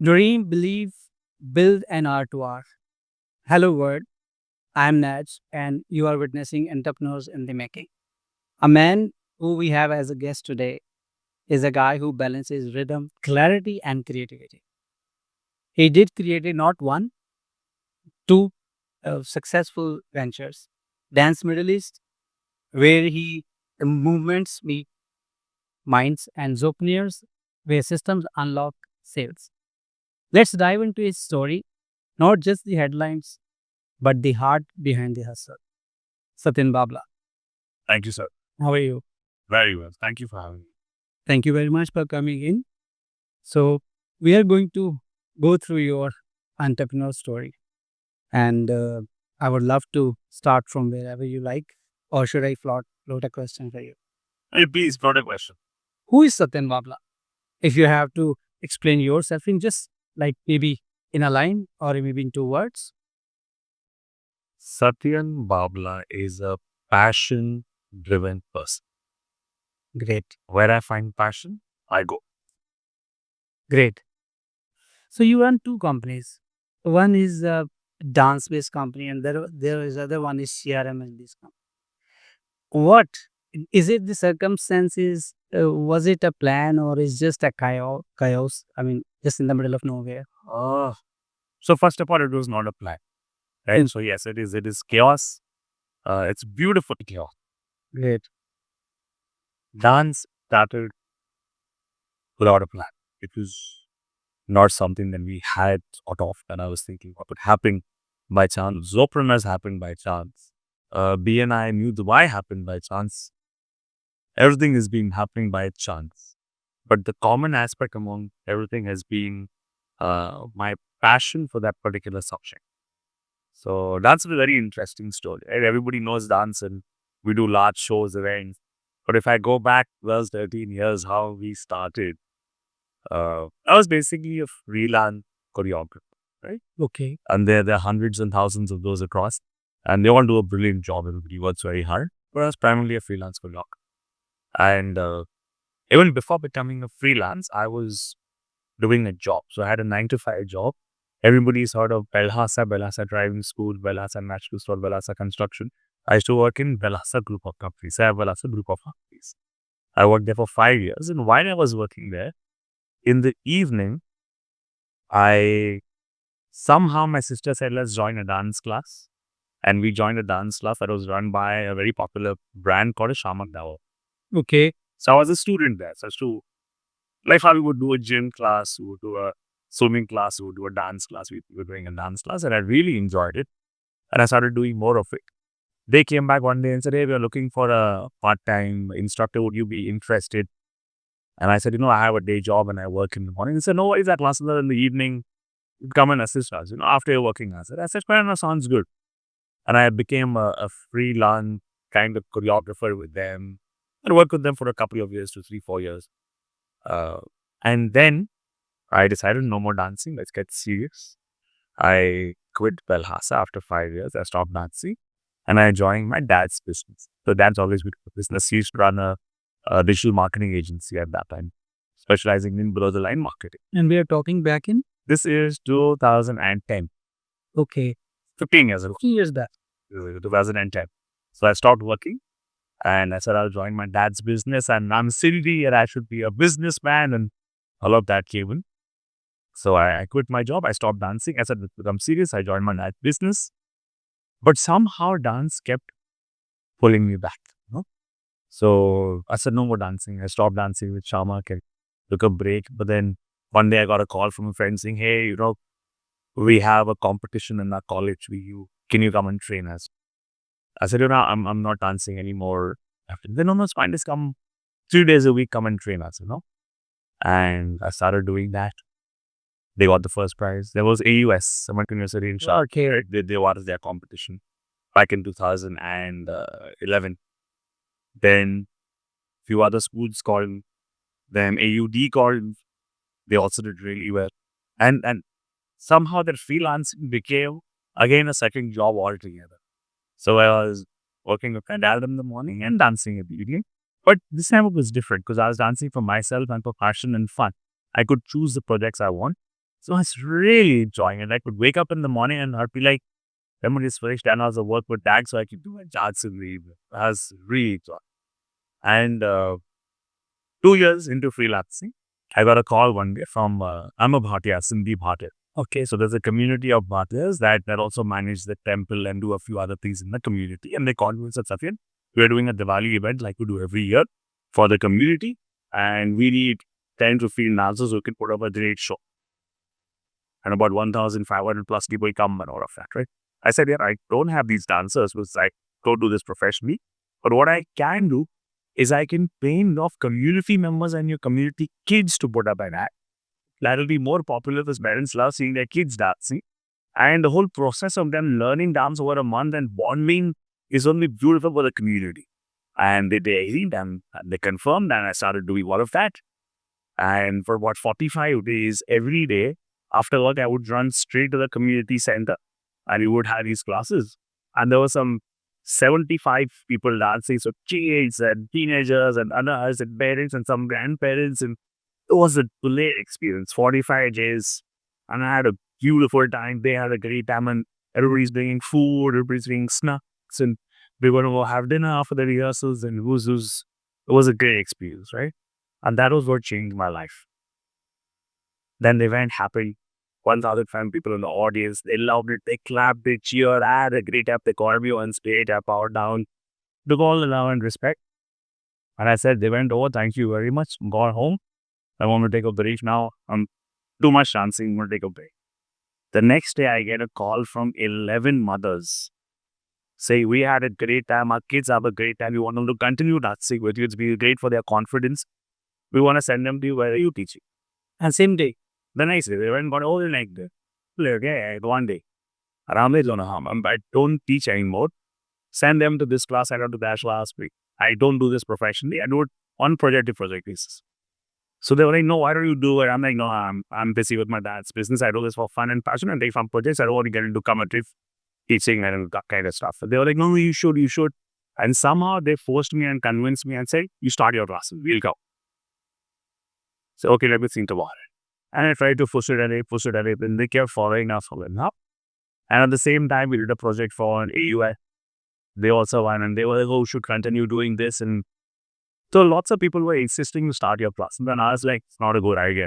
Dream, believe, build an R2R. Hello world, I'm Naj and you are witnessing entrepreneurs in the making. A man who we have as a guest today is a guy who balances rhythm, clarity and creativity. He did create not one, two successful ventures. Dance Middle East, where he movements meet minds and Zohopreneurs, where systems unlock sales. Let's dive into his story, not just the headlines, but the heart behind the hustle. Satyen Babla, Thank you, sir. how are you? Very well. Thank you for having me. Thank you very much for coming in. So, we are going to go through your entrepreneur story, and I would love to start from wherever you like, or should I float a question for you? Hey, please, product question. Who is Satyen Babla? If you have to explain yourself in just like maybe in a line or maybe in two words. Satyen Babla is a passion-driven person. Great, Where I find passion, I go. great. So you run two companies. One is a dance-based company, and there is other one is CRM-based company. What is it? The circumstances? Was it a plan or is just a chaos? Chaos. I mean, just in the middle of nowhere. Oh. So first of all, it was not a plan, right? So yes, it is. It is chaos. It's beautiful chaos. Great. Dance started without a plan. It was not something that we had thought of, and I was thinking what would happen by chance. Zohopreneurs happened by chance. BNI knew the why happened by chance. Everything has been happening by chance. But the common aspect among everything has been my passion for that particular subject. So that's a very interesting story. Right? Everybody knows dance and we do large shows, events. But if I go back 12, 13 years, how we started, I was basically a freelance choreographer, right? Okay. And there are hundreds and thousands of those across. And they all do a brilliant job. Everybody works very hard. But I was primarily a freelance choreographer. And even before becoming a freelance, I was doing a job. So I had a 9 to 5 job. Everybody's heard of Belhassa Driving School, Belhassa Natural Store, Belhassa Construction. I used to work in Belhassa Group of Companies. I have Belhassa Group of Companies. I worked there for 5 years. And while I was working there, in the evening, somehow my sister said, let's join a dance class. And we joined a dance class that was run by a very popular brand called Shamak Dawa. Okay. So I was a student there. So I used to, like how we would do a gym class, we would do a swimming class, we would do a dance class. We were doing a dance class and I really enjoyed it. And I started doing more of it. They came back one day and said, hey, we are looking for a part-time instructor. Would you be interested? And I said, I have a day job and I work in the morning. They said, no worries, that classes are in the evening. Come and assist us, after your working hours. I said, fair enough, sounds good. And I became a freelance kind of choreographer with them. I worked with them for a couple of years, 2, 3, 4 years. And then I decided no more dancing. Let's get serious. I quit Belhassa after 5 years. I stopped dancing and I joined my dad's business. So dad's always been a business. He used to run a digital marketing agency at that time, specializing in below the line marketing. And we are talking back in? This is 2010. Okay. 15 years ago. 15 years back. 2010. So I stopped working and I said I'll join my dad's business and I'm silly and I should be a businessman and all of that came in. So I quit my job. I stopped dancing. I said, I'm serious. I joined my dad's business. But somehow dance kept pulling me back. So I said, no more dancing. I stopped dancing with Shamak and took a break. But then one day I got a call from a friend saying, hey, we have a competition in our college. Can you come and train us? I said, I'm not dancing anymore. Then, no, it's fine. Just come 3 days a week, come and train us, And I started doing that. They got the first prize. There was AUS, American University in Sharjah. Okay. They won their competition back in 2011. Then a few other schools called them. AUD called. They also did really well. And somehow that freelancing became, again, a second job altogether. So I was working with my dad in the morning and dancing in the evening. But this time it was different because I was dancing for myself and for passion and fun. I could choose the projects I want. So I was really enjoying it. I could wake up in the morning and I'd be like, let me just finish 10 hours of work with tag so I could do my charts in the evening. I was really enjoying. And 2 years into freelancing, I got a call one day from, I'm a Bhatia, Sindhi Bhatia. Okay, so there's a community of Bhatiyas that also manage the temple and do a few other things in the community. And they called me and said, Satyen, we're doing a Diwali event like we do every year for the community. And we need 10 to 15 dancers who can put up a great show. And about 1,500 plus people come and all of that, right? I said, yeah, I don't have these dancers because I don't do this professionally. But what I can do is I can pay enough community members and your community kids to put up an act. That'll be more popular because parents love seeing their kids dancing. And the whole process of them learning dance over a month and bonding is only beautiful for the community. And they agreed and they confirmed, and I started doing all of that. And for about 45 days, every day after work, I would run straight to the community center and we would have these classes. And there were some 75 people dancing, so kids and teenagers and adults and parents and some grandparents. And it was a great experience, 45 days. And I had a beautiful time. They had a great time and everybody's bringing food, everybody's bringing snacks. And we were going to go have dinner after the rehearsals. And it was a great experience, right? And that was what changed my life. Then the event happened. 1,005 people in the audience. They loved it. They clapped, they cheered. I had a great time. They called me on stage. I bowed down. Took all the love and respect. And I said, they went, oh, thank you very much. I'm going home. I want to take a break now. I'm too much dancing. I'm going to take a break. The next day, I get a call from 11 mothers. Say, we had a great time. Our kids have a great time. We want them to continue dancing with you. It's been great for their confidence. We want to send them to you. Where are you teaching? And same day. The next day, they went and got all the next day. Okay, one day. I don't teach anymore. Send them to this class, I don't do that class. I don't do this professionally. I do it on project basis. So they were like, no, why don't you do it? I'm like, no, I'm busy with my dad's business. I do this for fun and passion and take fun projects. I don't want to get into commentary, teaching and that kind of stuff. So they were like, no, you should. And somehow they forced me and convinced me and said, you start your classes, we'll go. So, okay, let me think about it. And I tried to push it away, and they kept following up. And at the same time, we did a project for an AUI. They also won, and they were like, oh, should continue doing this. And so lots of people were insisting to start your class. And then I was like, it's not a good idea,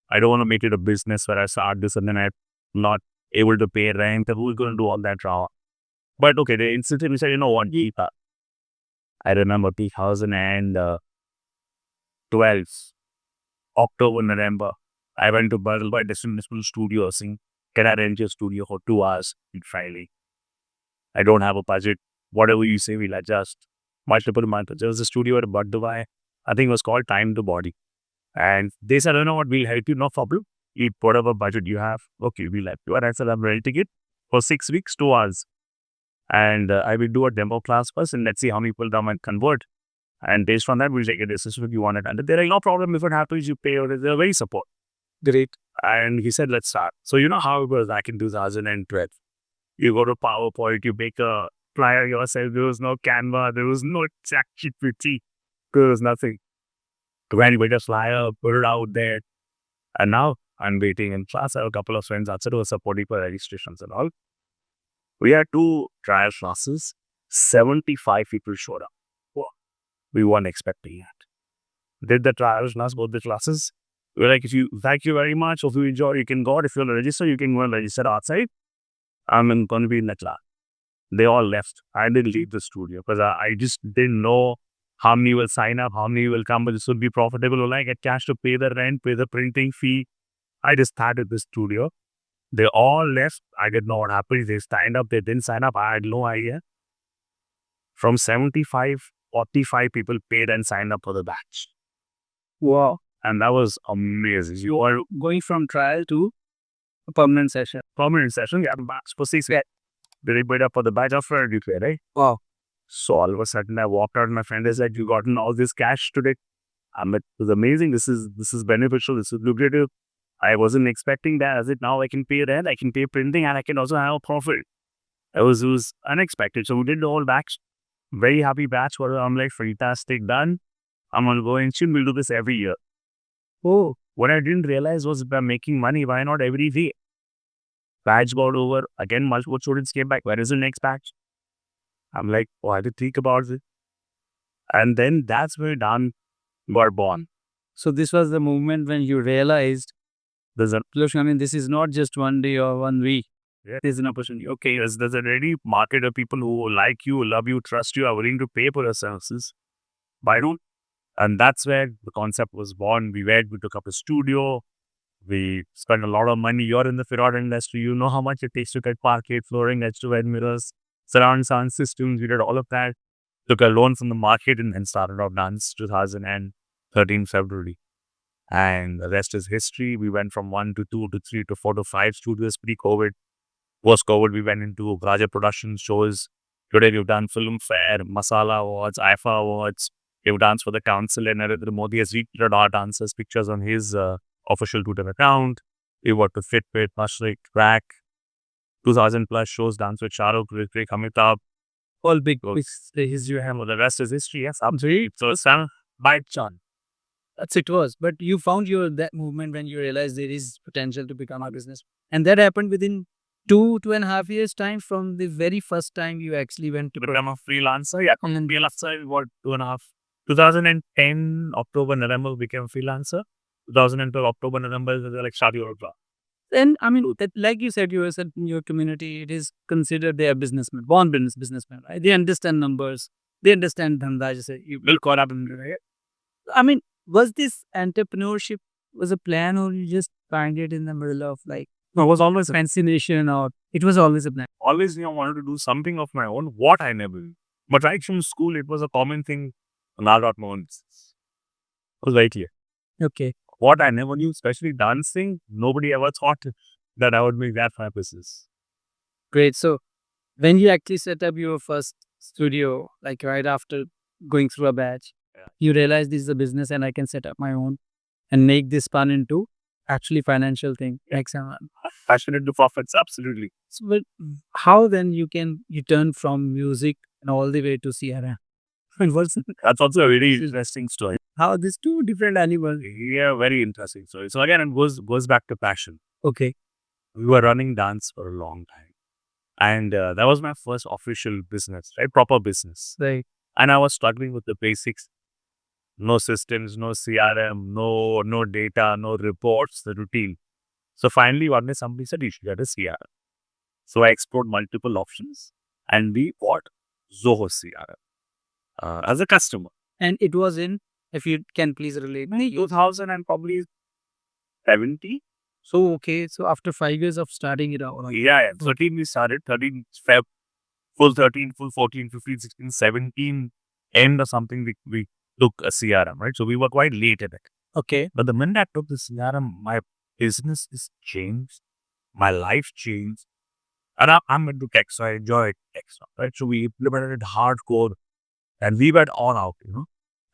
I don't want to make it a business where I start this and then I'm not able to pay rent. Who's going to do all that drama? But okay, they insisted. We said, you know what, I remember 2012, October, November. I went to Butterfly Destination Studio, saying, can I rent your studio for 2 hours in Friday? I don't have a budget. Whatever you say, we'll adjust. Multiple months. There was a studio at Dubai. I think it was called Time to Body. And they said, you know what, we'll help you, no problem. You whatever budget you have, okay, we'll help you. And I said, I'm renting it for 6 weeks, 2 hours. And I will do a demo class first and let's see how many people come and convert. And based on that, we'll take a decision if you want it. And they're like, no problem, if it happens, you pay. Or they're very supportive. Great. And he said, let's start. So you know how it was back in 2012. You go to PowerPoint, you make a flyer yourself. There was no Canva, there was no ChatGPT. There was nothing. When you make a flyer, put it out there. And now I'm waiting in class. I have a couple of friends outside who are supporting for registrations and all. We had 2 trial classes. 75 people showed up. Wow. We weren't expecting that. Did the trials last both the classes? We're like, thank you very much. If you enjoy, you can go. If you want to register, you can go and register outside. I'm going to be in the class. They all left. I didn't leave the studio because I just didn't know how many will sign up, how many will come, but this would be profitable. Will I get cash to pay the rent, pay the printing fee? I just started the studio. They all left. I didn't know what happened. They signed up, they didn't sign up. I had no idea. From 75, 45 people paid and signed up for the batch. Wow. And that was amazing. You are going from trial to a permanent session. Permanent session, yeah, batch for 6 weeks. They paid up for the batch after you pay, right? Wow. So all of a sudden I walked out and my friend is like, you gotten all this cash today? It was amazing. This is beneficial. This is lucrative. I wasn't expecting that. As it now I can pay rent, I can pay printing, and I can also have a profit. It was unexpected. So we did the whole batch. Very happy batch. I'm like, fantastic, done. I'm going to go and we'll do this every year. Oh. What I didn't realize was by making money, why not every day? Batch got over. Again, multiple students came back. Where is the next batch? I'm like, oh, I had to think about it. And then that's where Dan got born. So this was the moment when you realized, There's a I mean, this is not just one day or 1 week. Yeah, there's an opportunity. Okay, there's a ready market of people who like you, love you, trust you, are willing to pay for your services. Why don't? And that's where the concept was born. We took up a studio. We spent a lot of money. You're in the fit out industry. You know how much it takes to get parquet, flooring, edge to edge mirrors, surround sound systems. We did all of that. Took a loan from the market and started off dance 2013 February. And the rest is history. We went from 1 to 2 to 3 to 4 to 5 studios pre-COVID. Post-COVID, we went into larger production shows. Today, we've done Film Fair, Masala Awards, IFA Awards. We've danced for the council, and Narendra Modi has retweeted our dancers' pictures on his official Twitter account. We worked with Fitbit, Mashrik, Track, 2,000 plus shows, dance with Shah Rukh, Hrithik, Amitabh. All big So, bits. history, the rest is history. Yes, absolutely. So, it's by chance. That's it was. But you found your that movement when you realized there is potential to become a business. And that happened within 2.5 years time from the very first time you actually went to Become a freelancer. Yeah, freelancer, what, 2.5. 2010, October, November, became a freelancer. 2012, October, November, like Shadi Urba. And I mean, that, like you said yourself in your community, it is considered they are businessmen, born businessmen, right? They understand numbers, they understand dhanda, just say you will call up and right? I mean, was this entrepreneurship was a plan or you just find it in the middle of like No, it was always fascination or it was always a plan? always I wanted to do something of my own, what I never did. But right from school, it was a common thing. Now got my own business. It was very clear. Okay. What I never knew, especially dancing, nobody ever thought that I would make that my business. Great. So when you actually set up your first studio, like right after going through a batch, Yeah. you realize this is a business and I can set up my own and make this spun into actually financial thing. Like Passionate to profits, absolutely. so, but how then you turn from music and all the way to CRM? And That's also a very interesting story. how these two different animals? Yeah, very interesting story. So again, it goes back to passion. Okay. We were running dance for a long time. And that was my first official business, right? Proper business. Right. And I was struggling with the basics. No systems, no CRM, no data, no reports, the routine. So finally, one day somebody said, you should get a CRM. So I explored multiple options and we bought Zoho CRM as a customer. And it was in, if you can please relate me, 2000 and probably 70. so okay. So after 5 years of starting it out, Yeah. 13 we started, 13 Feb, full 13, full 14, 15, 16, 17, end or something, we took a CRM, right? So we were quite late at it. okay. But the minute I took the CRM, my business is changed. My life changed. And I'm into tech, so I enjoy tech stuff, right? So we implemented it hardcore and we went all out,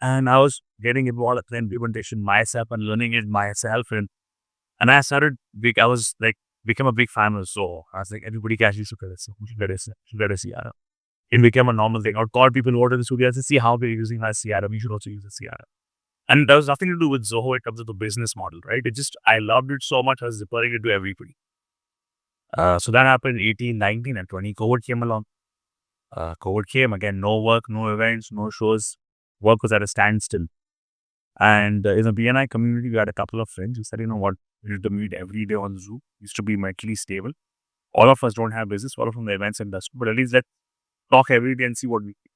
And I was getting involved in the implementation myself and learning it myself. And I started, I was like, became a big fan of Zoho. I was like, everybody casually should get this. We should get this. Should get a CRM. It became a normal thing. I would call people over to the studio and see how they're using our CRM. You should also use a CRM. And there was nothing to do with Zoho in terms of the business model, right? It just, I loved it so much, I was referring it to everybody. So that happened 18, 19, and 20. COVID came along. COVID came again, no work, no events, no shows. Work was at a standstill. And in the BNI community, we had a couple of friends who said, you know what, we used to meet every day on Zoom. Used to be mentally stable. All of us don't have business, all from the events industry, but at least let's talk every day and see what we do.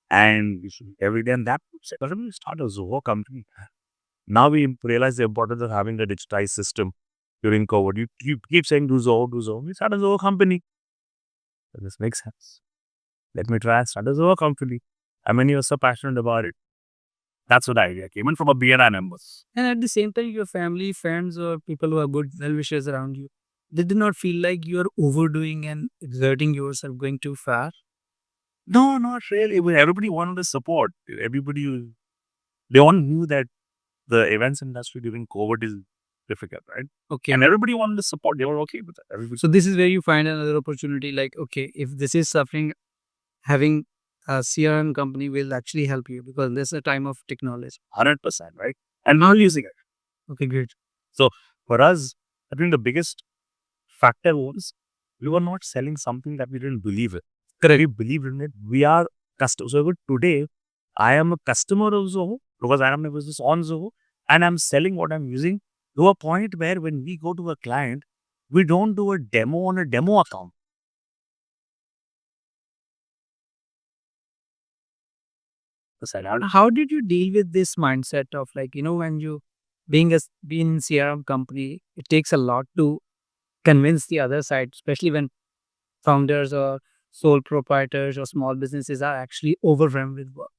And we should every day. And that said, let me start a Zoho company. Now we realize the importance of having a digitized system during COVID. You keep saying do Zoho, do Zoho. We start a Zoho company. This makes sense. Let me try and start a Zoho company. I mean, you're so passionate about it. That's what the idea came in from a BNI members. And at the same time, your family, friends, or people who are good well wishers around you, they did not feel like you are overdoing and exerting yourself going too far. No, not really. Everybody wanted the support. They all knew that the events industry during COVID is difficult, right? Okay. And everybody wanted the support. They were okay with that. Everybody. So this is where you find another opportunity. Like, okay, if this is suffering, having a CRM company will actually help you because there's a time of technology. 100%, right? And now using it. Okay, great. So for us, I think the biggest factor was we were not selling something that we didn't believe in. Correct. We believed in it. We are customers. So today, I am a customer of Zoho because I am a business on Zoho and I'm selling what I'm using to a point where when we go to a client, we don't do a demo on a demo account. How did you deal with this mindset of like, when you being in CRM company, it takes a lot to convince the other side, especially when founders or sole proprietors or small businesses are actually overwhelmed with work.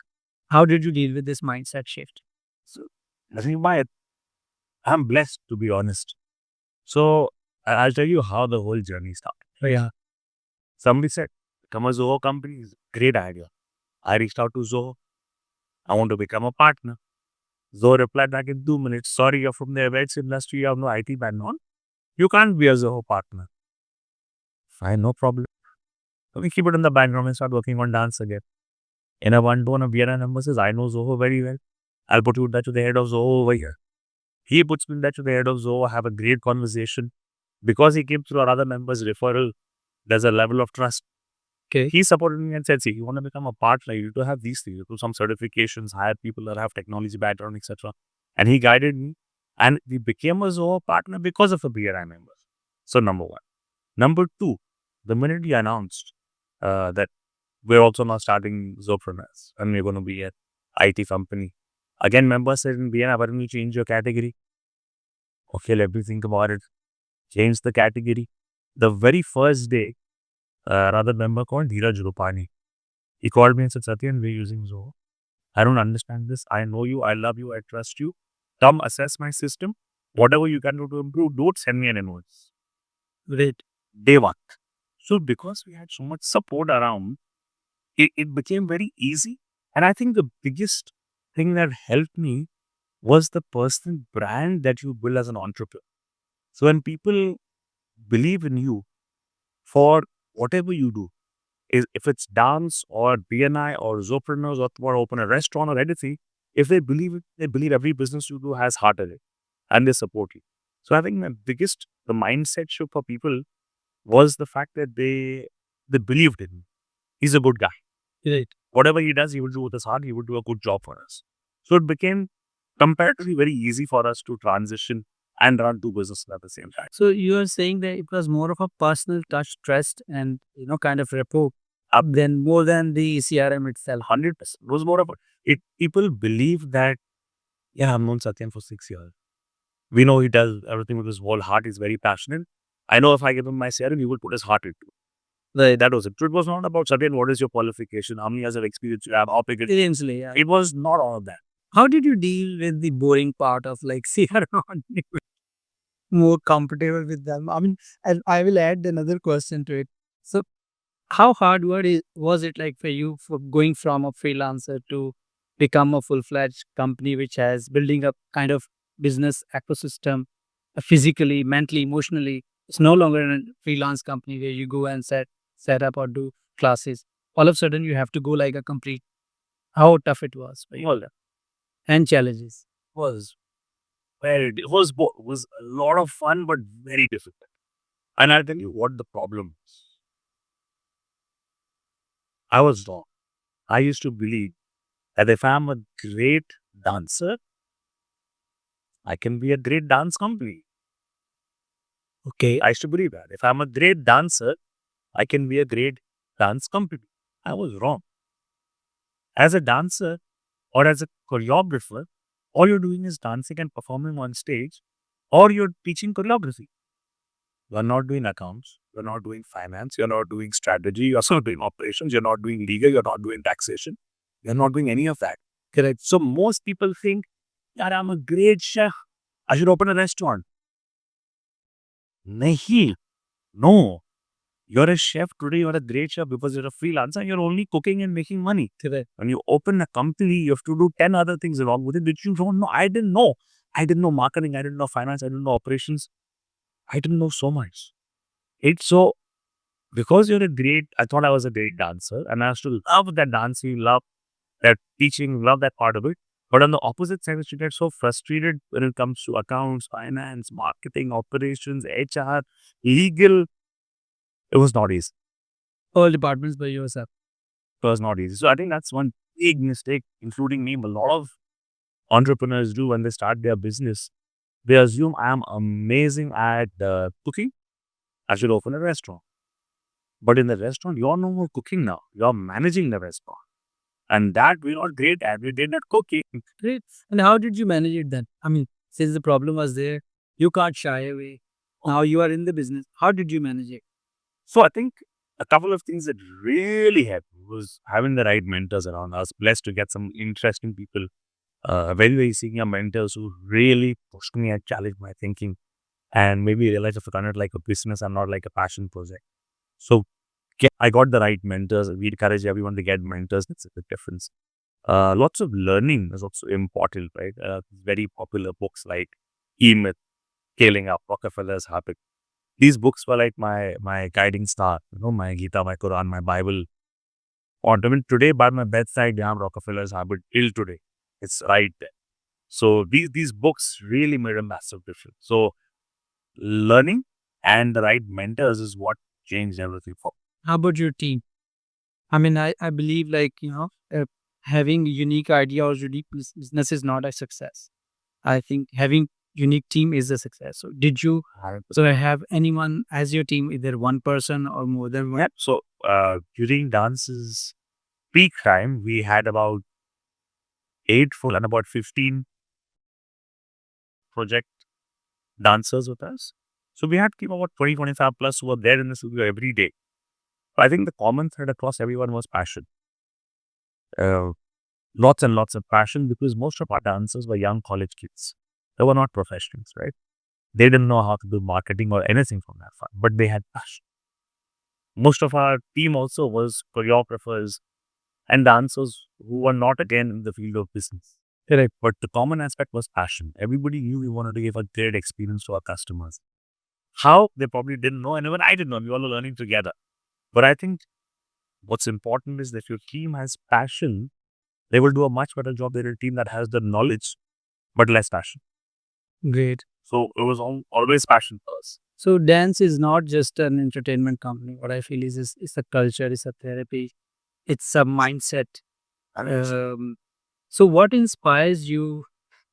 How did you deal with this mindset shift? So I think I'm blessed to be honest. So I'll tell you how the whole journey started. Yeah. Somebody said, become a Zoho company is a great idea. I reached out to Zoho. I want to become a partner. Zoho replied back in 2 minutes. Sorry, you're from the events industry. You have no IT background. You can't be a Zoho partner. Fine, no problem. So we keep it in the background and start working on dance again. In a one-to-one, a BNI number says, I know Zoho very well. I'll put you in touch with the head of Zoho over here. He puts me in touch with the head of Zoho, have a great conversation. Because he came through our other members' referral, there's a level of trust. Okay. He supported me and said, see, you want to become a partner, you need to have these things, you do some certifications, hire people that have technology background, etc. And he guided me. And we became a Zoho partner because of a BNI member. So number one. Number two, the minute we announced that we're also now starting Zohopreneurs and we're going to be an IT company. Again, members said in BNI, why don't you change your category? Okay, let me think about it. Change the category. The very first day, another member called Dheeraj Rupani. He called me and said, Satyen, we're using Zoho. I don't understand this. I know you. I love you. I trust you. Come assess my system. Whatever you can do to improve, do it. Send me an invoice. Great. Day one. So because we had so much support around, it became very easy. And I think the biggest thing that helped me was the personal brand that you build as an entrepreneur. So when people believe in you for whatever you do, if it's dance or BNI or Zohopreneurs or open a restaurant or anything, if they believe it, they believe every business you do has heart in it and they support you. So I think the mindset shift for people was the fact that they believed in me. He's a good guy. Great. Whatever he does, he will do with his heart. He would do a good job for us. So it became comparatively very easy for us to transition and run two businesses at the same time. So you are saying that it was more of a personal touch, trust, and kind of rapport than more than the CRM itself. 100%. It was more of it. People believe that, yeah, I've known Satyan for 6 years. We know he does everything with his whole heart. He's very passionate. I know if I give him my CRM, he will put his heart into it. Right. That was it. So it was not about Satyan, what is your qualification? How many years of experience you have? How big it is? Eventually, yeah. It was not all of that. How did you deal with the boring part of like CRM? More comfortable with them. I mean, and I will add another question to it. So, how hard was it like for you for going from a freelancer to become a full-fledged company which has building up kind of business ecosystem physically, mentally, emotionally? It's no longer a freelance company where you go and set up or do classes. All of a sudden, you have to go like a complete. How tough it was for you All that and challenges. was it was a lot of fun, but very difficult. And I'll tell you what the problem is. I was wrong. I used to believe that if I'm a great dancer, I can be a great dance company. Okay. I used to believe that. If I'm a great dancer, I can be a great dance company. I was wrong. As a dancer or as a choreographer, all you're doing is dancing and performing on stage, or you're teaching choreography. You're not doing accounts, you're not doing finance, you're not doing strategy, you're not doing operations, you're not doing legal, you're not doing taxation, you're not doing any of that. Correct. So most people think, yeah, I'm a great chef. I should open a restaurant. Nahi. No. You're a chef today, you're a great chef because you're a freelancer, you're only cooking and making money. Correct. When you open a company, you have to do 10 other things along with it which you don't know. I didn't know. I didn't know marketing, I didn't know finance, I didn't know operations. I didn't know so much. It's so because I thought I was a great dancer and I used to love that dancing, love that teaching, love that part of it. But on the opposite side, she get so frustrated when it comes to accounts, finance, marketing, operations, HR, legal. It was not easy. All departments by yourself. It was not easy. So I think that's one big mistake, including me. A lot of entrepreneurs do when they start their business. They assume I am amazing at cooking. I should open a restaurant. But in the restaurant, you're no more cooking now. You're managing the restaurant. And that we're not great at. We did not cooking. Great. And how did you manage it then? I mean, since the problem was there, you can't shy away. Now you are in the business. How did you manage it? So I think a couple of things that really helped was having the right mentors around. I was blessed to get some interesting people, very, very senior mentors who really pushed me and challenged my thinking and made me realize if I run it like a business and not like a passion project. So I got the right mentors. We encourage everyone to get mentors. That's a big difference. Lots of learning is also important, right? Very popular books like E-Myth, Scaling Up, Rockefeller's Habit. These books were like my guiding star, my Gita, my Quran, my Bible. Or even today, by my bedside, I have Rockefeller's Habit till today. It's right there. So these books really made a massive difference. So learning and the right mentors is what changed everything for me. How about your team? I mean, I believe like, having a unique idea or unique business is not a success. I think having unique team is a success. So did you have anyone as your team, either one person or more than one? Yeah. So during dance's peak time, we had about 8 full and about 15 project dancers with us. So we had keep about 20, 25 plus who were there in the studio every day. So I think the common thread across everyone was passion. Lots and lots of passion because most of our dancers were young college kids. They were not professionals, right? They didn't know how to do marketing or anything from that far, but they had passion. Most of our team also was choreographers and dancers who were not again in the field of business. Correct. But the common aspect was passion. Everybody knew we wanted to give a great experience to our customers. How? They probably didn't know, and even I didn't know. We all were learning together. But I think what's important is that if your team has passion, they will do a much better job than a team that has the knowledge but less passion. Great. So it was always passion first. So dance is not just an entertainment company. What I feel is it's a culture, it's a therapy, it's a mindset. So what inspires you?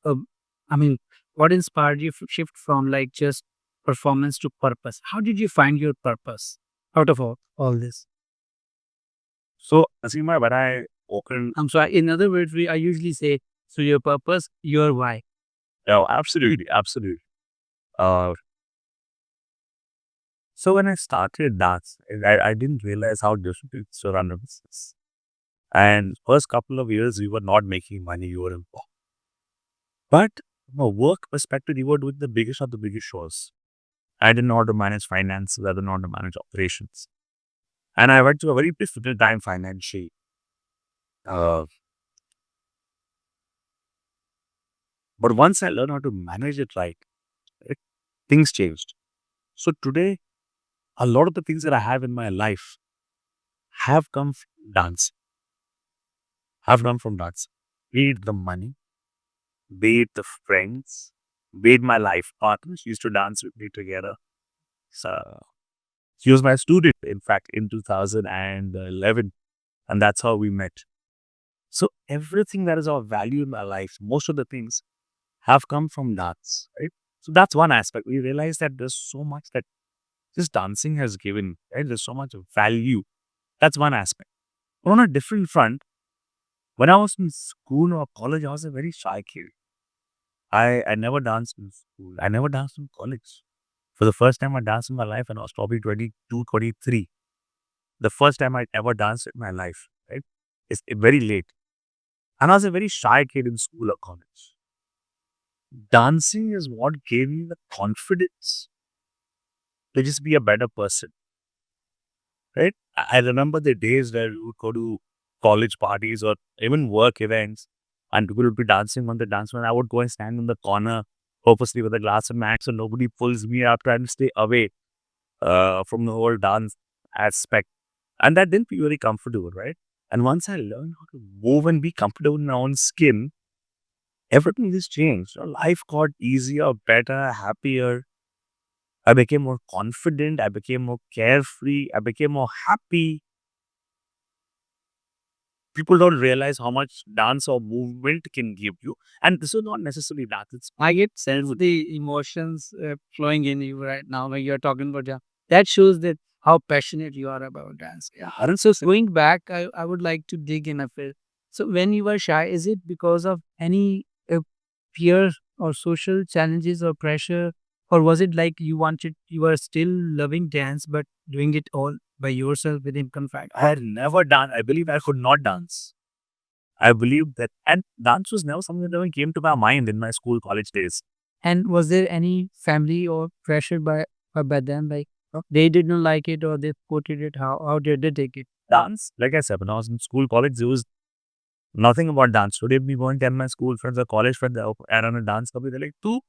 I mean, what inspired you shift from like just performance to purpose? How did you find your purpose out of all this? So, Asima, when I opened, I'm sorry. In other words, I usually say, so your purpose, your why. oh, absolutely, absolutely. Uh, so when I started dance, I didn't realize how difficult it is to run a business. And first couple of years, we were not making money. We were in poor. But from a work perspective, we were doing the biggest of the biggest shows. I didn't know how to manage finances. I didn't know how to manage operations. And I went through a very difficult time financially. Uh, but once I learned how to manage it right, it, things changed. So today, a lot of the things that I have in my life have come from dance. Have come from dance. Be it the money, be it the friends, be it my life partner. She used to dance with me together. So she was my student, in fact, in 2011. And that's how we met. So everything that is of value in my life, most of the things have come from dance, right? So that's one aspect. We realize that there's so much that this dancing has given, right? There's so much value. That's one aspect. But on a different front, when I was in school or college, I was a very shy kid. I never danced in school. I never danced in college. For the first time I danced in my life, and I was probably 22, 23. The first time I ever danced in my life, right? It's very late. And I was a very shy kid in school or college. Dancing is what gave me the confidence to just be a better person, right? I remember the days where we would go to college parties or even work events and people would be dancing on the dance floor. And I would go and stand in the corner purposely with a glass of max so nobody pulls me up, trying to stay away from the whole dance aspect. And that didn't feel very comfortable, right? And once I learned how to move and be comfortable in my own skin, everything just changed. Life got easier, better, happier. I became more confident. I became more carefree. I became more happy. People don't realize how much dance or movement can give you. And this is not necessarily that. It's I get sense the emotions flowing in you right now when you're talking about dance. That shows that how passionate you are about dance. Yeah. And so going back, I would like to dig in a bit. So when you were shy, is it because of any fear or social challenges or pressure? Or was it like you were still loving dance, but doing it all by yourself within confined? I had never done. I believe I could not dance. I believe that, and dance was never something that even came to my mind in my school, college days. And was there any family or pressure by them? Like they didn't like it or they supported it? How did they take it? Dance, like I said, when I was in school, college, there was nothing about dance. Today, me going tell my school friends or college friends, I run a dance company. They're like, "Tu,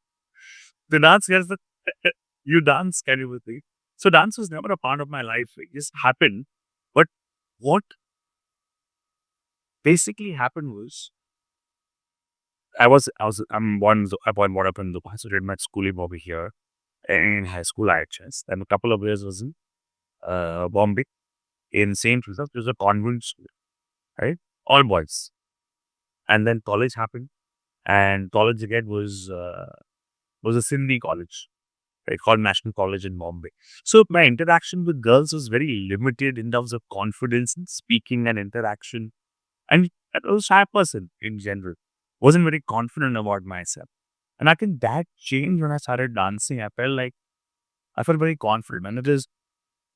the dance, here's the you dance, can you with me?" So dance was never a part of my life. It just happened. But what basically happened was I'm born brought up in Dubai, so I did my schooling over here in high school IHS. Then a couple of years was in Bombay in St. Joseph. It was a convent school, right? All boys. And then college happened, and college again was a Sindhi college, right? Called National College in Bombay. So my interaction with girls was very limited in terms of confidence and speaking and interaction. And I was a shy person in general. Wasn't very confident about myself. And I think that changed when I started dancing. I felt very confident. And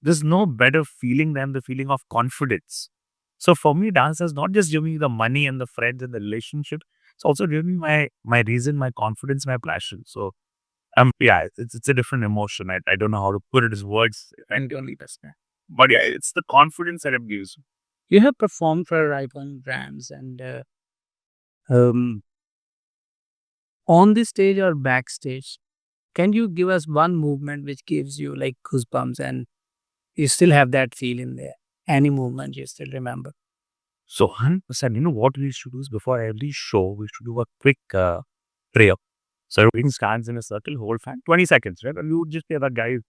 there's no better feeling than the feeling of confidence. So for me, dance has not just given me the money and the friends and the relationship. It's also given me my reason, my confidence, my passion. So yeah, it's a different emotion. I don't know how to put it as words. And only best. But yeah, it's the confidence that it gives. You have performed for icon brands and um, on the stage or backstage. Can you give us one movement which gives you like goosebumps and you still have that feel in there? Any movement you still remember? So 100%, you know what we should do is before every show, we should do a quick prayer. So everything stands in a circle, hold fan, 20 seconds, right? And you would just say that, guys,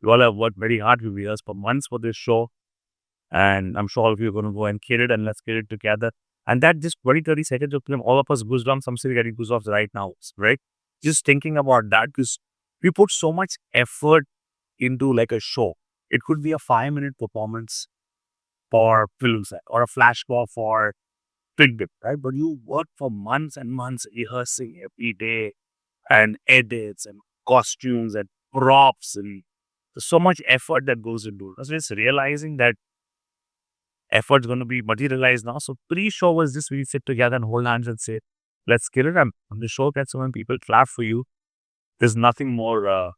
you all have worked very hard. We've rehearsed for months for this show. And I'm sure all of you are going to go and kill it and let's kill it together. And that just 20, 30 seconds of film, all of us goosebumps. I'm still getting goosebumps right now, right? Just thinking about that because we put so much effort into like a show. It could be a 5-minute performance for film set or a flash call for Fitbit, right? But you work for months and months rehearsing every day and edits and costumes and props and there's so much effort that goes into it. I was just realizing that effort's going to be materialized now. So pre-show was just we sit together and hold hands and say, let's kill it. And on the show gets so when people clap for you, there's nothing more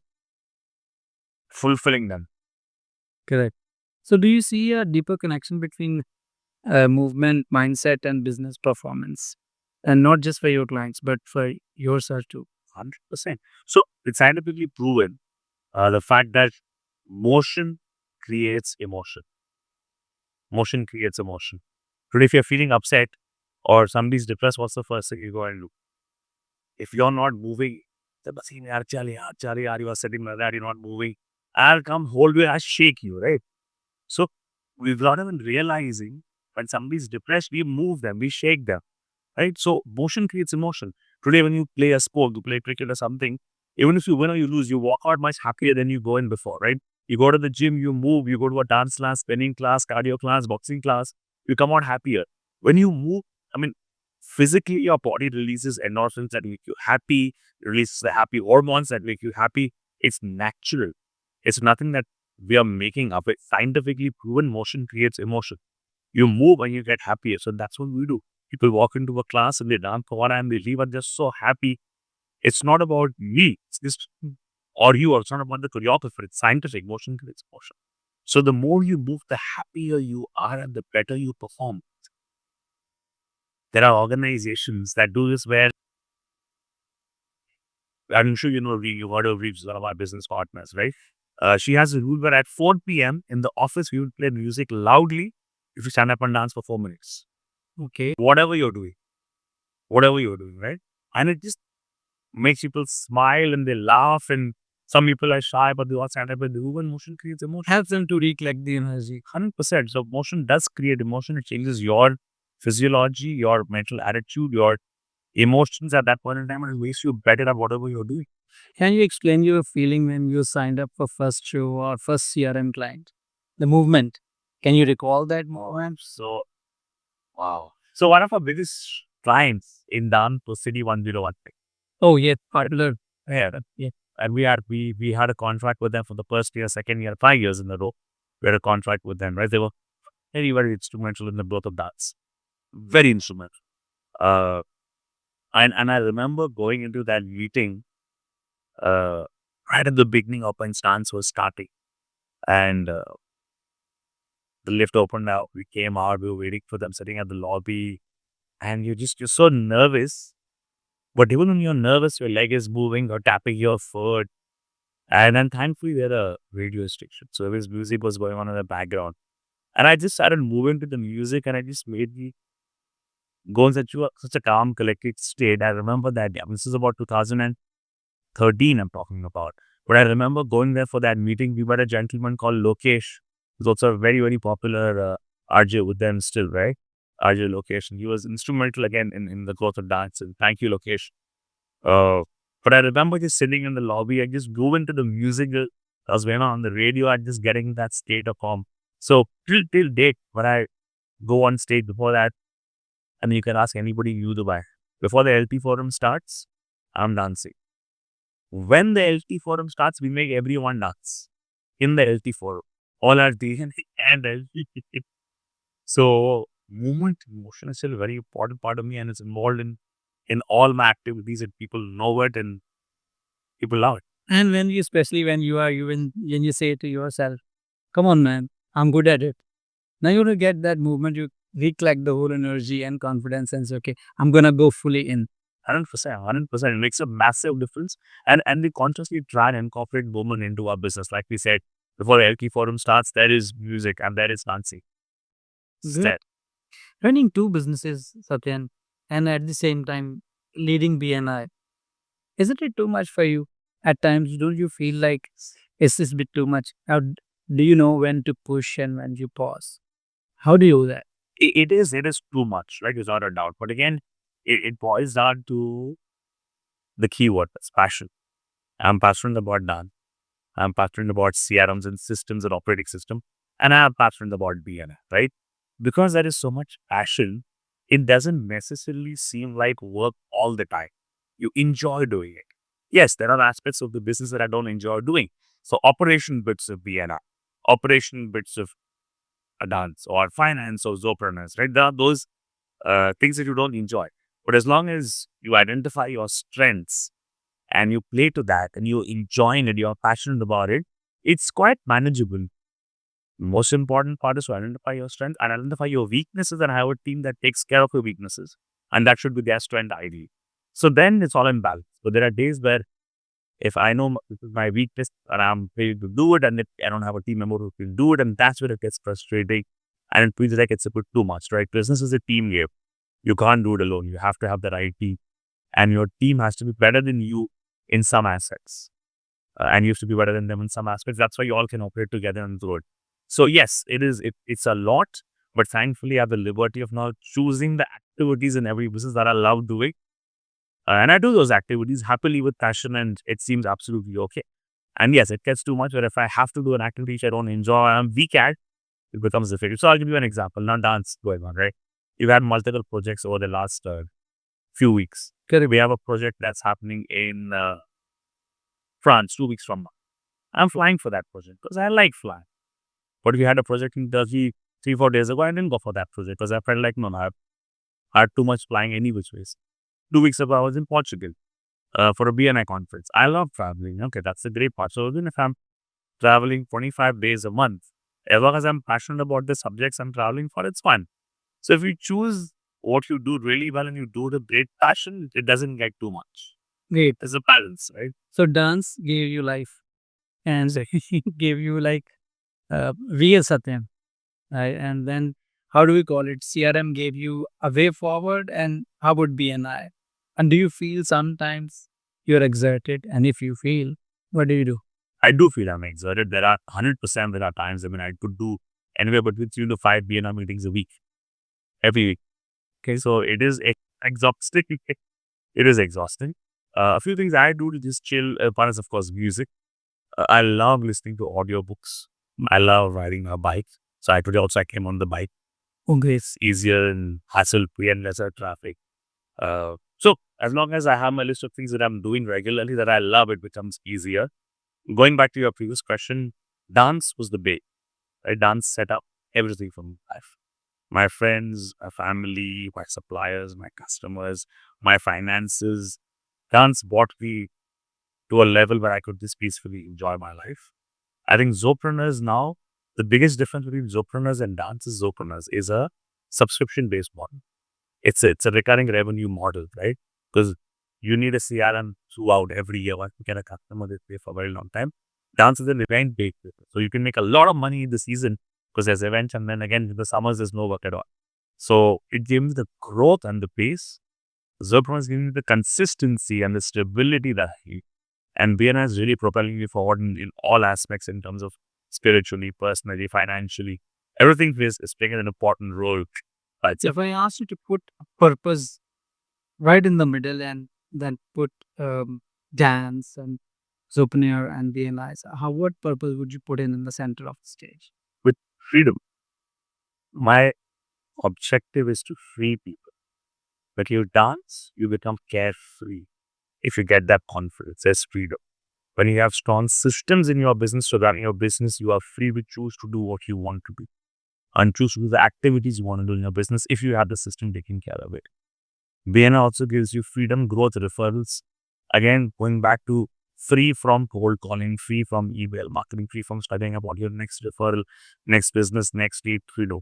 fulfilling than. Correct. So do you see a deeper connection between movement, mindset, and business performance? And not just for your clients, but for yourself too. 100%. So it's scientifically proven the fact that motion creates emotion. Motion creates emotion. Today, if you're feeling upset or somebody's depressed, what's the first thing you go and do? If you're not moving, then bas yaar, chal yaar, chal yaar, you are sitting like that, you're not moving. I'll come hold you, I'll shake you, right? So without even realizing when somebody's depressed, we move them, we shake them, right? So motion creates emotion. Today, when you play a sport, you play cricket or something, even if you win or you lose, you walk out much happier than you go in before, right? You go to the gym, you move, you go to a dance class, spinning class, cardio class, boxing class, you come out happier. When you move, I mean, physically, your body releases endorphins that make you happy, releases the happy hormones that make you happy. It's natural. It's nothing that we are making up. It's scientifically proven motion creates emotion. You move and you get happier. So that's what we do. People walk into a class and they dance for 1 hour and they leave and they're so happy. It's not about me. It's just, or you, or it's not about the choreographer. It's scientific. Motion creates emotion. So the more you move, the happier you are and the better you perform. There are organizations that do this where I'm sure you know Reeve, you've heard of Reeve, one of our business partners, right? She has a rule where at 4 p.m. in the office, we will play music loudly if you stand up and dance for 4 minutes. Okay. Whatever you're doing, right? And it just makes people smile and they laugh. And some people are shy, but they all stand up and do. When motion creates emotion, Helps them to recollect the energy. 100%. So motion does create emotion. It changes your physiology, your mental attitude, your emotions at that point in time, and it makes you better at whatever you're doing. Can you explain your feeling when you signed up for first show or first CRM client? The movement. Can you recall that moment? So, wow. So one of our biggest clients in Dan was City 101. Oh, yeah, popular. Yeah. Yeah. And we had a contract with them for the first year, second year, 5 years in a row. We had a contract with them, right? They were very, very instrumental in the growth of dance. Very instrumental. Uh, and I remember going into that meeting right at the beginning. Open stance was starting, and the lift opened out. We came out. We were waiting for them, sitting at the lobby, and you're so nervous. But even when you're nervous, your leg is moving or tapping your foot. And then thankfully, we had a radio station, so his music was going on in the background. And I just started moving to the music, and I just made me go in such a calm, collected state. I remember that. Yeah, this is about 2013 I'm talking about. But I remember going there for that meeting. We met a gentleman called Lokesh, who's also a very, very popular RJ with them still, right? RJ Lokesh. And he was instrumental again in the growth of dance. And thank you, Lokesh. Uh, but I remember just sitting in the lobby and just moving to the music that was going on the radio and just getting that state of calm. So till date, when I go on stage before that, and you can ask anybody new Dubai, before the LT forum starts, I'm dancing. When the LT forum starts, we make everyone dance in the LT forum. All our DNA and LT. So movement, emotion is still a very important part of me, and it's involved in all my activities, and people know it and people love it. And when you, especially when you are, when you say to yourself, come on, man, I'm good at it. Now you will get that movement, you recollect the whole energy and confidence and say, okay, I'm going to go fully in. 100%, 100%. It makes a massive difference. And we consciously try and incorporate movement into our business. Like we said, before the LT forum starts, there is music and there is dancing. Good. Set. Running two businesses, Satyan, and at the same time leading BNI, isn't it too much for you? At times, don't you feel like is this bit too much? How do you know when to push and when you pause? How do you do that? It is too much, right? Without a doubt. But again, it boils down to the keyword, that's passion. I'm passionate about dance. I'm passionate about CRMs and systems and operating system. And I'm passionate about BNI, right? Because there is so much passion, it doesn't necessarily seem like work all the time. You enjoy doing it. Yes, there are aspects of the business that I don't enjoy doing. So operation bits of BNI, operation bits of a dance or finance or Zohopreneurs, right? There are those things that you don't enjoy. But as long as you identify your strengths and you play to that and you're enjoying it, you're passionate about it, it's quite manageable. Most important part is to identify your strengths and identify your weaknesses and have a team that takes care of your weaknesses. And that should be their strength ideally. So then it's all in balance. But there are days where if I know this is my weakness and I'm ready to do it, and if I don't have a team member who can do it, and that's where it gets frustrating. And it feels like it's a bit too much, right? Business is a team game. You can't do it alone. You have to have the right team. And your team has to be better than you in some aspects. And you have to be better than them in some aspects. That's why you all can operate together and do it. So yes, it's a lot, but thankfully I have the liberty of now choosing the activities in every business that I love doing. And I do those activities happily with passion, and it seems absolutely okay. And yes, it gets too much where if I have to do an activity which I don't enjoy, I'm weak at, it becomes difficult. So I'll give you an example. Now dance going on, right? You've had multiple projects over the last few weeks. Correct. We have a project that's happening in France 2 weeks from now. I'm flying for that project because I like flying. But we had a project in Turkey 3-4 days ago. I didn't go for that project because I felt like, no, I've had too much flying any which ways. 2 weeks ago, I was in Portugal for a BNI conference. I love traveling. Okay, that's the great part. So even if I'm traveling 25 days a month, as long as I'm passionate about the subjects I'm traveling for, it's fun. So if you choose what you do really well and you do it with great passion, it doesn't get too much. Great. There's a balance, right? So dance gave you life and gave you like real Satyam. Right? And then how do we call it? CRM gave you a way forward, and how would BNI? And do you feel sometimes you're exerted? And if you feel, what do you do? I do feel I'm exerted. There are 100% there are times when I could do anywhere between 3 to 5 BNR meetings a week, every week. Okay. So it is exhausting. It is exhausting. A few things I do to just chill. One is, of course, music. I love listening to audiobooks. I love riding my bike. So today also I came on the bike. Oh, great. It's easier and hassle-free and lesser traffic. So as long as I have my list of things that I'm doing regularly that I love, it becomes easier. Going back to your previous question, dance was the base. Right? Dance set up everything for my life. My friends, my family, my suppliers, my customers, my finances. Dance brought me to a level where I could just peacefully enjoy my life. I think Zohopreneurs now, the biggest difference between Zohopreneurs and dance is Zohopreneurs is a subscription-based model. It's a recurring revenue model, right? Because you need a CRM throughout every year. Once you get a customer, they pay for a very long time. Dance is an event-based business. So you can make a lot of money in the season because there's events, and then again, in the summers, there's no work at all. So it gives me the growth and the pace. Zohopreneurs gives me the consistency and the stability that I need. And BNI is really propelling me forward in all aspects in terms of spiritually, personally, financially. Everything is playing an important role. So if I ask you to put a purpose right in the middle and then put dance and Zohopreneur and BNI, what purpose would you put in the center of the stage? With freedom, my objective is to free people. When you dance, you become carefree. If you get that confidence, there's freedom. When you have strong systems in your business to run your business, you are free to choose to do what you want to do and choose to do the activities you want to do in your business if you have the system taking care of it. BNI also gives you freedom, growth, referrals. Again, going back to free from cold calling, free from email marketing, free from studying about your next referral, next business, next lead, freedom.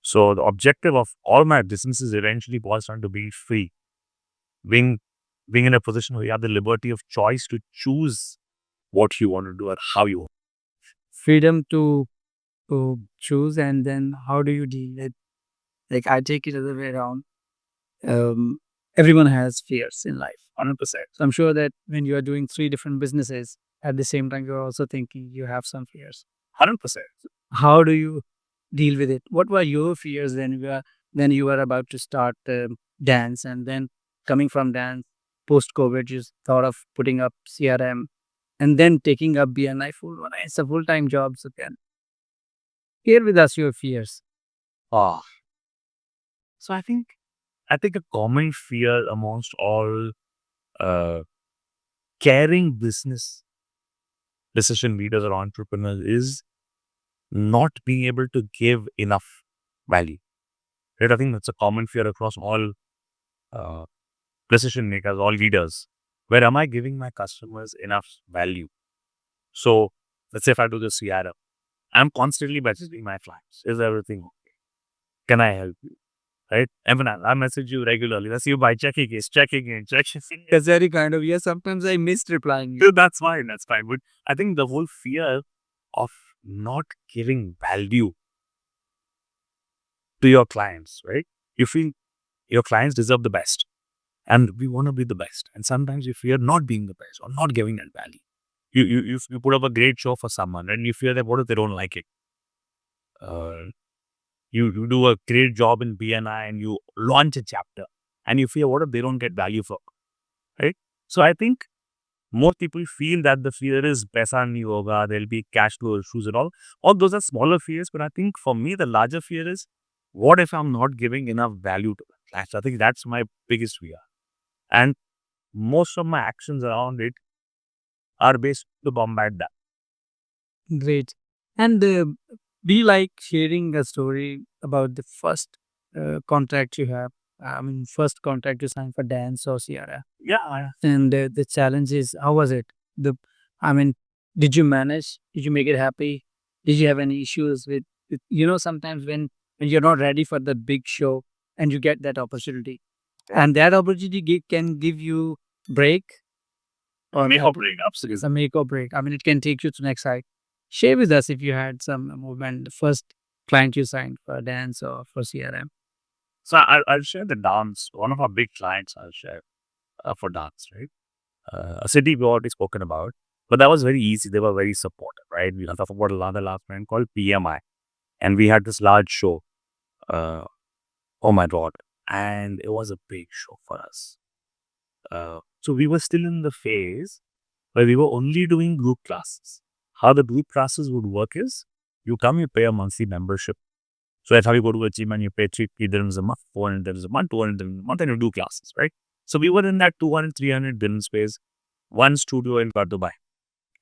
So the objective of all my businesses eventually boils down to being free, being in a position where you have the liberty of choice to choose what you want to do or how you want. Freedom to choose, and then how do you deal with? Like I take it other way around. Everyone has fears in life, 100%. So I'm sure that when you are doing 3 different businesses at the same time, you're also thinking you have some fears. 100%. How do you deal with it? What were your fears when you were about to start dance, and then coming from dance post COVID, you thought of putting up CRM, and then taking up BNI full one? It's a full time job. So can share with us your fears. Ah, so I think a common fear amongst all uh, caring business decision leaders or entrepreneurs is not being able to give enough value. Right? I think that's a common fear across all uh, decision makers, all leaders. Where am I giving my customers enough value? So let's say if I do the CRM, I'm constantly messaging my clients. Is everything okay? Can I help you? Right? And I message you regularly. That's you by checking in, checking in, checking in. That's very kind of, yes. Sometimes I missed replying you. That's fine. That's fine. But I think the whole fear of not giving value to your clients, right? You feel your clients deserve the best and we want to be the best. And sometimes you fear not being the best or not giving that value. You put up a great show for someone and you fear that what if they don't like it? You do a great job in BNI and you launch a chapter and you fear what if they don't get value for it, right? So I think most people feel that the fear is paisa nahi hoga, there'll be cash flow issues and all. All those are smaller fears, but I think for me, the larger fear is what if I'm not giving enough value to the clients? I think that's my biggest fear. And most of my actions around it are based to combat that. Great. And do you like sharing a story about the first contract you have? I mean, first contract you signed for dance or Sierra, Yeah, and the challenge is, how was it? I mean, did you manage? Did you make it happy? Did you have any issues with sometimes when you're not ready for the big show and you get that opportunity, and that opportunity can give you break or make or break, absolutely. it's a make or break. I mean, it can take you to the next side. Share with us if you had some movement, the first client you signed for dance or for CRM. So I'll share the dance. One of our big clients I'll share. for dance, right? A city we already spoken about, but that was very easy. They were very supportive, right? We talked about another last brand called PMI, and we had this large show. Uh, oh my god, and it was a big show for us. So we were still in the phase where we were only doing group classes. How the group classes would work is you come, you pay a monthly membership. So that's how you go to a gym and you pay 3 dirhams a month, 400 dirhams a month, 200 dirhams a month, and you do classes, right? So we were in that 200, 300 dirham space, one studio in Dubai,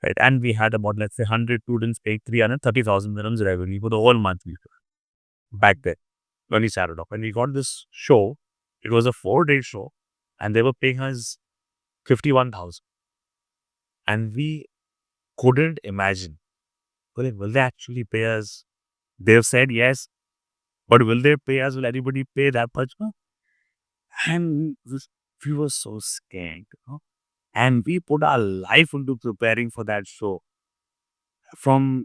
right? And we had about, let's say, 100 students paying 330,000 dirhams revenue for the whole month back then when we started off. And we got this show. It was a 4-day show, and they were paying us 51,000. And we couldn't imagine, well, will they actually pay us? They've said yes, but will they pay us? Will anybody pay that much? And we were so scared, and we put our life into preparing for that show. From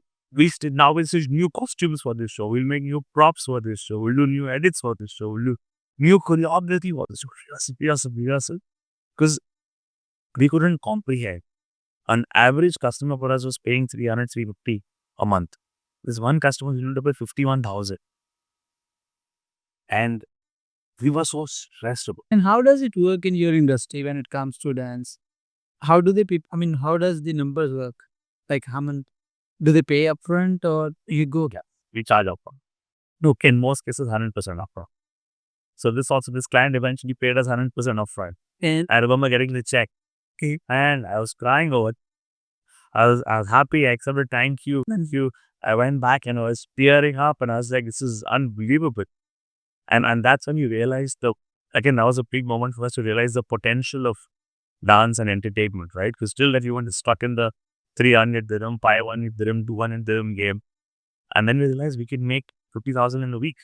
now it's just new costumes for this show. We'll make new props for this show. We'll do new edits for this show. We'll do new choreography for this show. Rehearsal. Because we couldn't comprehend. An average customer for us was paying 300, 350 a month. This one customer was willing to pay 51,000. And we were so stressed about it. And how does it work in your industry when it comes to dance? How do they, how does the numbers work? Like, how many, do they pay upfront or you go? Yeah, we charge upfront. No, in most cases, 100% upfront. So this client eventually paid us 100% upfront. And I remember getting the check. Okay. And I was crying over it. I was happy. I accepted, thank you. I went back and I was tearing up and I was like, this is unbelievable. And that's when you realize again, that was a big moment for us to realize the potential of dance and entertainment, right? Because still everyone is stuck in the 300 dirham, 500 dirham, 200 dirham game. And then we realized we can make 50,000 in a week.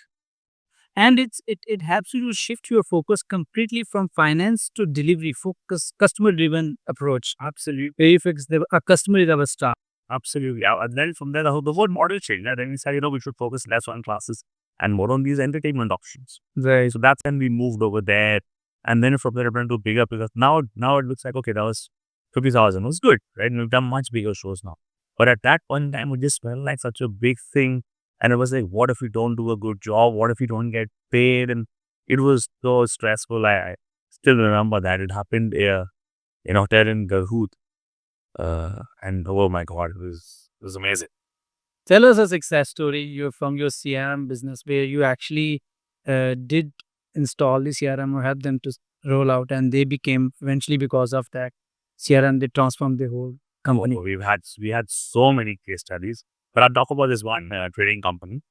And it helps you to shift your focus completely from finance to delivery focus, customer driven approach. Absolutely. Where you fix a customer is our star. Absolutely. And then from there, the whole model changed. And then we said, we should focus less on classes and more on these entertainment options. Right. So that's when we moved over there. And then from there, we went to bigger because now it looks like, okay, that was 50,000. It was good, right? And we've done much bigger shows now. But at that point in time, it just felt like such a big thing. And it was like, what if we don't do a good job? What if we don't get paid? And it was so stressful. I still remember that. It happened in a hotel in Garhoot. And oh my God, it was amazing. Tell us a success story from your CRM business where you actually did install the CRM or help them to roll out, and they became eventually, because of that CRM, they transformed the whole company. Oh, we had so many case studies, but I'll talk about this one trading company,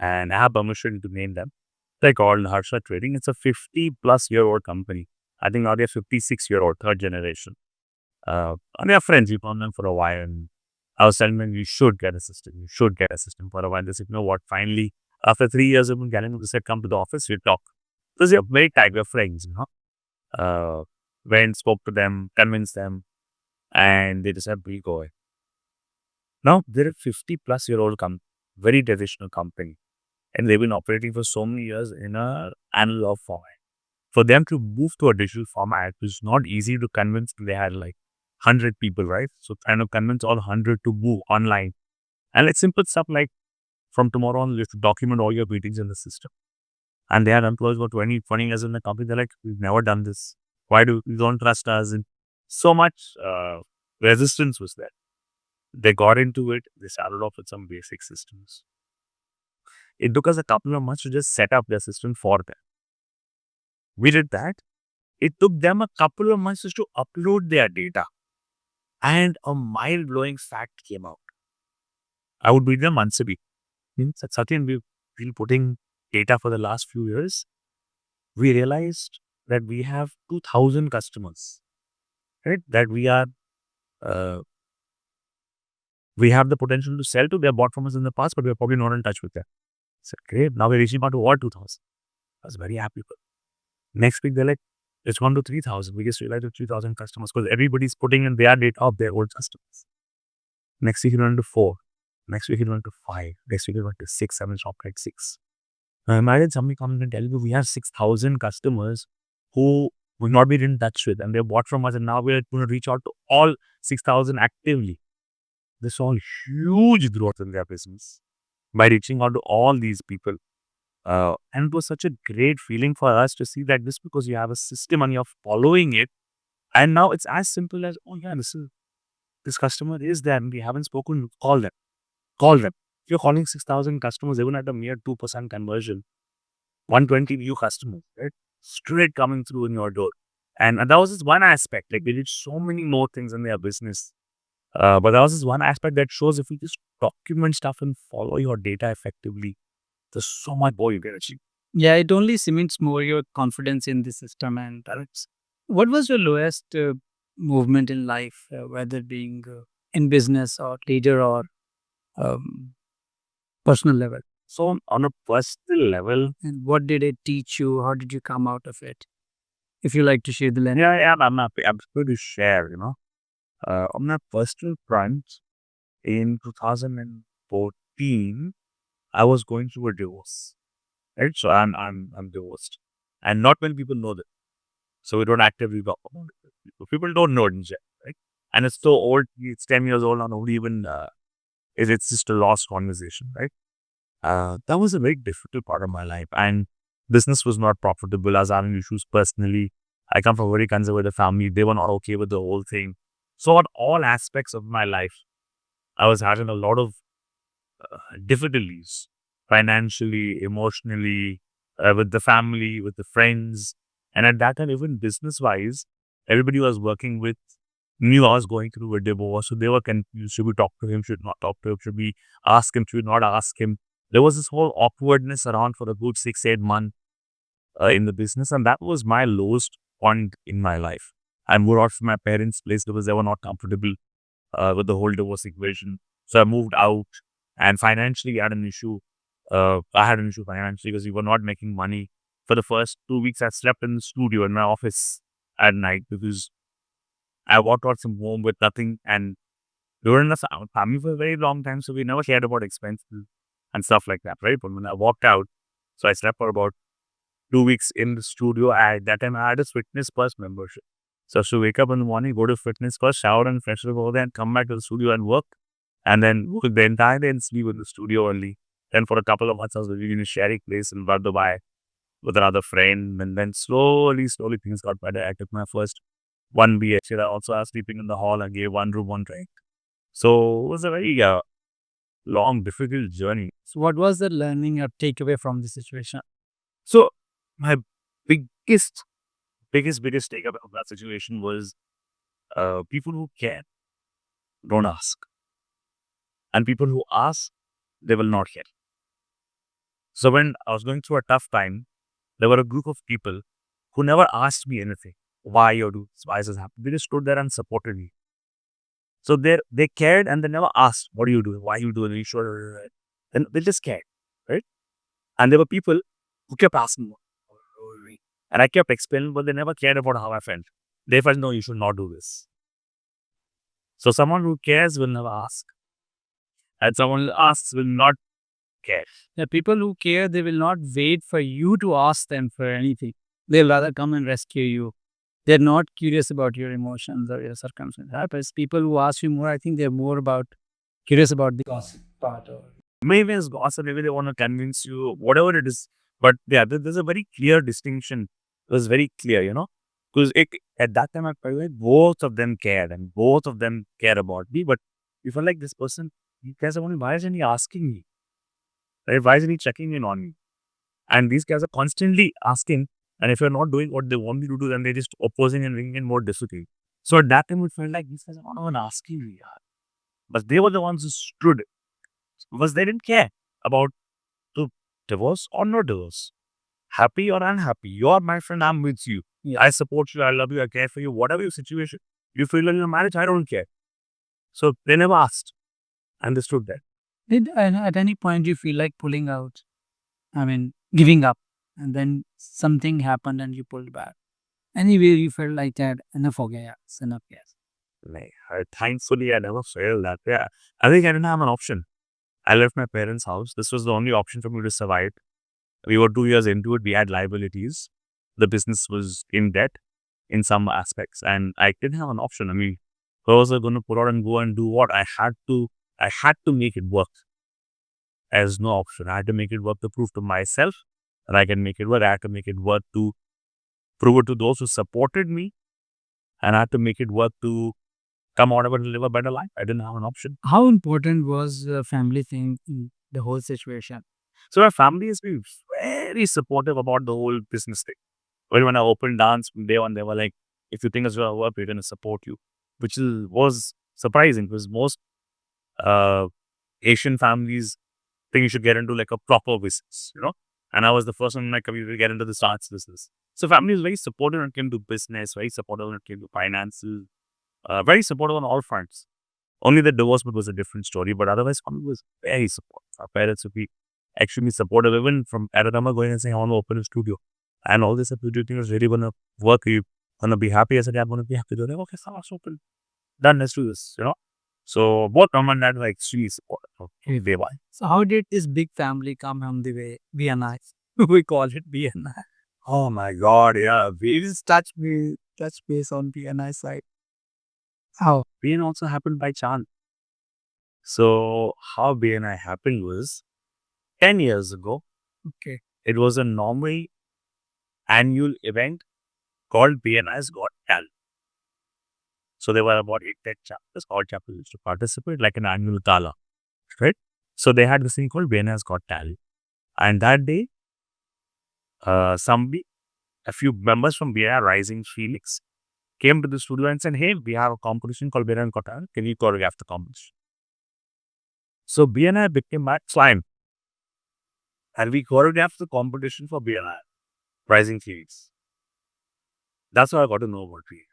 and I have permission to name them. They're called Harsha Trading. It's a 50-plus-year-old company. I think now they're 56-year-old, third generation. And they're friends. We've known them for a while. And I was telling them, you should get a system. You should get a system for a while. They said, you know what? Finally, after 3 years of getting them, they said, come to the office, we'll talk. Because they're very tight. We're friends, Went, spoke to them, convinced them, and they just said, we'll go ahead. Now, they're a 50-plus-year-old company, very traditional company. And they've been operating for so many years in an analog format. For them to move to a digital format was not easy to convince. They had like 100 people, right? So trying to convince all 100 to move online. And it's simple stuff like from tomorrow on, you have to document all your meetings in the system. And they had employees for 20 years in the company. They're like, we've never done this. Why do you don't trust us? And so much resistance was there. They got into it. They started off with some basic systems. It took us a couple of months to just set up their system for them. We did that. It took them a couple of months just to upload their data. And a mind-blowing fact came out. I would read them once a week. Satyen, we've been putting data for the last few years. We realized that we have 2,000 customers, right? That we have the potential to sell to. They have bought from us in the past, but we're probably not in touch with them. I said, great. Now we're reaching out to what 2,000. I was very happy. Next week, they're like, it's gone to 3,000. We just realized 3,000 customers because everybody's putting in their data of their old customers. Next week, it went to 4. Next week, it went to 5. Next week, it went to 6, 7, stopped at 6. Now, imagine somebody comes and tells you we have 6,000 customers who we've not been in touch with, and they bought from us, and now we're going to reach out to all 6,000 actively. They saw huge growth in their business by reaching out to all these people. And it was such a great feeling for us to see that just because you have a system and you're following it, and now it's as simple as, oh yeah, this customer is there and we haven't spoken, call them. Call them. If you're calling 6,000 customers, even at a mere 2% conversion, 120 new customers, right? Straight coming through in your door. And that was just one aspect. Like, they did so many more things in their business. But that was just one aspect that shows if you just document stuff and follow your data effectively, there's so much more you can achieve. Yeah, it only cements more your confidence in the system. And what was your lowest movement in life, whether being in business or leader or um, personal level? So on a personal level, And what did it teach you? How did you come out of it? If you like to share the lens. yeah, I'm happy. I'm going to share, on a personal front, in 2014, I was going through a divorce, right? So I'm divorced, and not many people know that. So we don't actively talk about it. People don't know it in general, right? And it's so old. It's 10 years old, and nobody even it's just a lost conversation, right? That was a very difficult part of my life, and business was not profitable. I was having issues personally. I come from a very conservative family. They were not okay with the whole thing. So on all aspects of my life, I was having a lot of difficulties financially, emotionally, with the family, with the friends. And at that time, even business wise, everybody who I was working with knew I was going through a divorce. So they were confused. Should we talk to him? Should not talk to him? Should we ask him? Should we not ask him? There was this whole awkwardness around for a good 6, 8 months in the business. And that was my lowest point in my life. I moved out from my parents' place because they were not comfortable with the whole divorce equation. So I moved out, and financially I had an issue. I had an issue financially because we were not making money. For the first 2 weeks, I slept in the studio in my office at night because I walked out from home with nothing. And we were in a family for a very long time, so we never cared about expenses and stuff like that, right? But when I walked out, so I slept for about 2 weeks in the studio. At that time, I had a Fitness First membership. So I used to wake up in the morning, go to Fitness First, shower and fresh up over there, and come back to the studio and work. And then work the entire day and sleep in the studio only. Then for a couple of months, I was living in a sharing place in Dubai with another friend. And then slowly, things got better. I took my first 1 BHK. I also was sleeping in the hall. I gave one room, one drink. So it was a very long, difficult journey. So, what was the learning or takeaway from the situation? So my biggest takeaway of that situation was people who care don't ask, and people who ask, they will not care. So when I was going through a tough time, there were a group of people who never asked me anything. Why you're doing this? Why is this happening? They just stood there and supported me. So they cared and they never asked, what are you doing? Why are you doing? Are you sure? And they just cared, right? And there were people who kept asking more. And I kept explaining, but they never cared about how I felt. They felt, no, you should not do this. So someone who cares will never ask. And someone who asks will not care. The people who care, they will not wait for you to ask them for anything. They'll rather come and rescue you. They're not curious about your emotions or your circumstances. Whereas people who ask you more, I think they're more curious about the gossip part. Or Maybe it's gossip, maybe they want to convince you, whatever it is. But yeah, there's a very clear distinction. It was very clear, because at that time, I felt both of them cared and both of them care about me. But you felt like this person, he cares about me. Why isn't he asking me? Right? Why isn't he checking in on me? And these guys are constantly asking. And if you're not doing what they want you to do, then they're just opposing and bringing in more difficulty. So at that time, it felt like these guys are not even asking me. Yaar. But they were the ones who stood because they didn't care about the divorce or no divorce. Happy or unhappy. You're my friend, I'm with you. yeah. I support you, I love you, I care for you. Whatever your situation, you feel in your marriage, I don't care. So they never asked and they stood there. Did at any point you feel like pulling out? I mean, giving up, and then something happened and you pulled back. Anyway, you felt like that. Enough हो गया, it's enough. Yes. Thankfully, I never failed that. Yeah, I think I didn't have an option. I left my parents' house. This was the only option for me to survive. We were 2 years into it. We had liabilities. The business was in debt. in some aspects, and I didn't have an option. I mean, if I was going to put out and go and do what I had to make it work. As no option. I had to make it work to prove to myself that I can make it work. I had to make it work to prove it to those who supported me, and I had to make it work to come out of it and live a better life. I didn't have an option. How important was the family thing in the whole situation? So my family has been very supportive about the whole business thing. When I opened dance from day one, they were like, if you think it's going to work, we're going to support you, which was surprising because most uh, Asian families think you should get into like a proper business, And I was the first one in my community to get into the dance business. So family is very supportive when it came to business, very supportive when it came to finances, very supportive on all fronts. Only the divorce was a different story, but otherwise family was very supportive. Our parents would be extremely supportive, even from Aradama going and saying, I want to open a studio. And all this, if you think is really going to work, you going to be happy. I said, yeah, I'm going to be happy. They're like, okay, so let's open. Done, let's do this. So both mom and dad were extremely supportive of day one. So how did this big family come on the way? BNI. We call it BNI. Oh my God, yeah. Just touch base on BNI side. How? BN also happened by chance. So how BNI happened was 10 years ago. Okay. It was a normal annual event called BNI's Got Talent. So there were about 8 chapters. All chapters used to participate like an annual gala, right? So they had this thing called BNI's Got Talent. And that day, a few members from BNI Rising Phoenix came to the studio and said, hey, we have a competition called BNI Got Talent. Can you choreograph the competition? So BNI became my client. And we choreographed the competition for BNI Rising Phoenix. That's how I got to know about BNI.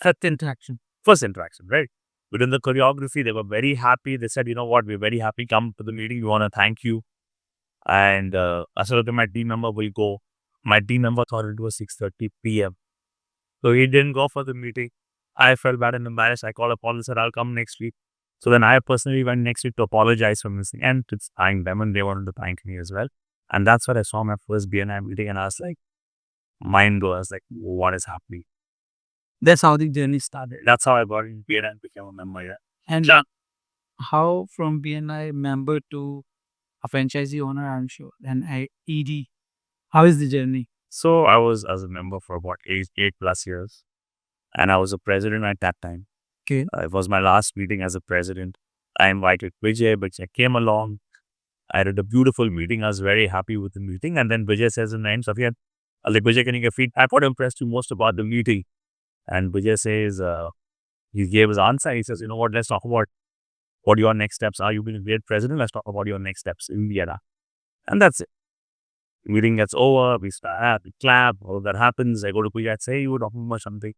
First interaction. First interaction, right? Within the choreography, they were very happy. They said, you know what, we're very happy. Come to the meeting. We want to thank you. And I said, okay, my team member will go. My team member thought it was 6:30 p.m. So he didn't go for the meeting. I felt bad and embarrassed. I called upon and said, I'll come next week. So then I personally went next week to apologize for missing and to thank them, and they wanted to thank me as well. And that's where I saw my first BNI meeting, and I was like, mind blown. I was like, what is happening? That's how the journey started. That's how I got in BNI and became a member. Yeah. And how from BNI member to a franchisee owner, I'm sure, and ED. How is the journey? So I was as a member for about 8+ years, and I was a president at that time. Okay. It was my last meeting as a president. I invited Vijay. Vijay came along. I had a beautiful meeting. I was very happy with the meeting. And then Vijay says in the end, Satyen, like, Vijay, can you get feedback? What impressed you most about the meeting? And Vijay says, he gave his answer. He says, you know what, let's talk about what your next steps are. You've been a great president. Let's talk about your next steps in Vienna. And that's it. Meeting gets over. We start, we clap. All of that happens. I go to Vijay and say, hey, you were talking about something.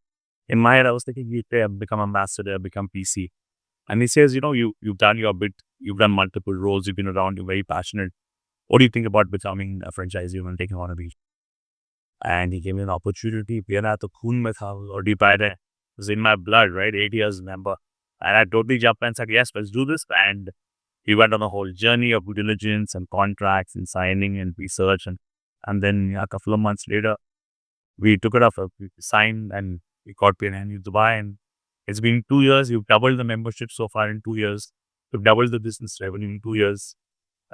In my head, I was thinking, you have become ambassador, become PC. And he says, you've done your bit. You've done multiple roles. You've been around. You're very passionate. What do you think about becoming a franchisee and taking on a beach? And he gave me an opportunity. Vienna to khoon mein tha, already by it was in my blood, right? 8 years member. And I totally jumped and said, yes, let's do this. And we went on a whole journey of due diligence and contracts and signing and research. And then a couple of months later, we took it off. We signed and we got PNN in Dubai. And it's been 2 years. We've doubled the membership so far in 2 years. We've doubled the business revenue in 2 years.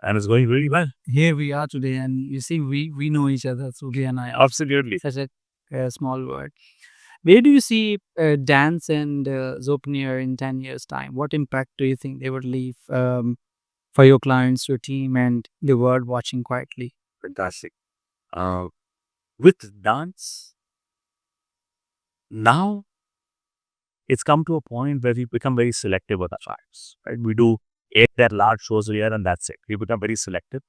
And it's going really well. Here we are today, and you see, we know each other through BNI. Absolutely. Such a small word. Where do you see dance and Zohopreneur in 10 years' time? What impact do you think they would leave for your clients, your team, and the world watching quietly? Fantastic. With dance, now it's come to a point where we become very selective with our clients. Right? We do 8 that large shows a year, and that's it. We become very selective.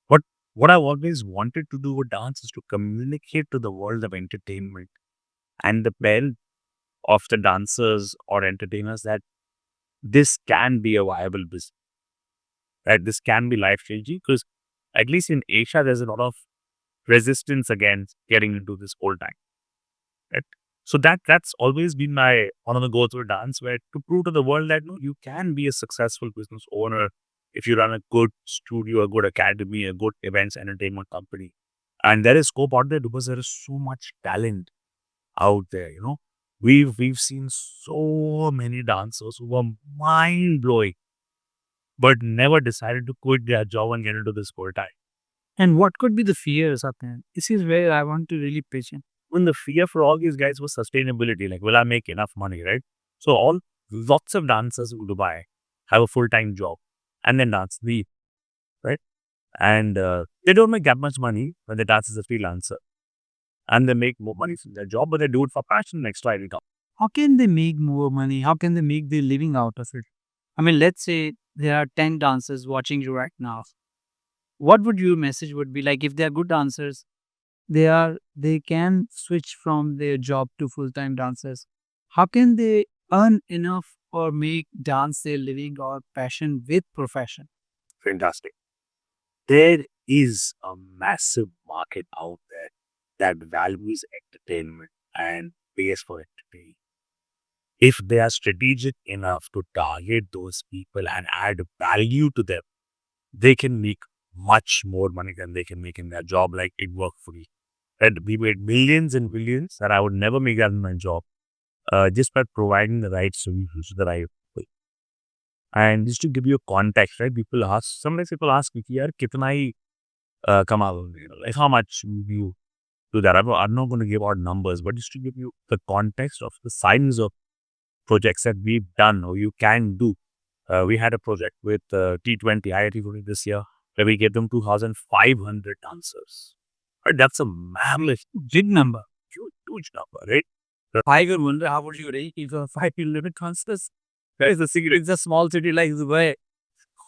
But what I've always wanted to do with dance is to communicate to the world of entertainment and the bell of the dancers or entertainers that this can be a viable business. Right? This can be life-changing, because at least in Asia, there's a lot of resistance against getting into this whole time. Right? So that's always been my one of the goals with dance, where to prove to the world that you can be a successful business owner if you run a good studio, a good academy, a good events entertainment company. And there is scope out there because there is so much talent out there. We've seen so many dancers who were mind blowing, but never decided to quit their job and get into this full time. And what could be the fear, Satyan? This is where I want to really pitch in. When the fear for all these guys was sustainability, like, will I make enough money, right? So lots of dancers in Dubai have a full time job and then dance leave, right? And they don't make that much money when they dance as a freelancer, and they make more money from their job, but they do it for passion and extra income. How can they make more money? How can they make their living out of it? I mean, let's say there are 10 dancers watching you right now. What would your message would be like if they are good dancers? They can switch from their job to full-time dancers. How can they earn enough or make dance their living or passion with profession? Fantastic. There is a massive market out there that values entertainment and pays for entertainment. If they are strategic enough to target those people and add value to them, they can make much more money than they can make in their job, like it worked for me. And we made millions and billions that I would never make that in my job, just by providing the right solutions to the right people. And just to give you a context, right? Sometimes people ask me, yaar, kitna hi kamal, like how much do you do that? I'm not going to give out numbers, but just to give you the context of the size of projects that we've done or you can do. We had a project with T20, IIT this year, where we gave them 2,500 dancers. Right? That's a mammoth, Big number. huge number, right? I can wonder how would you rate if a 5 kilometer dancers? Where is the secret? It's a small city like Dubai.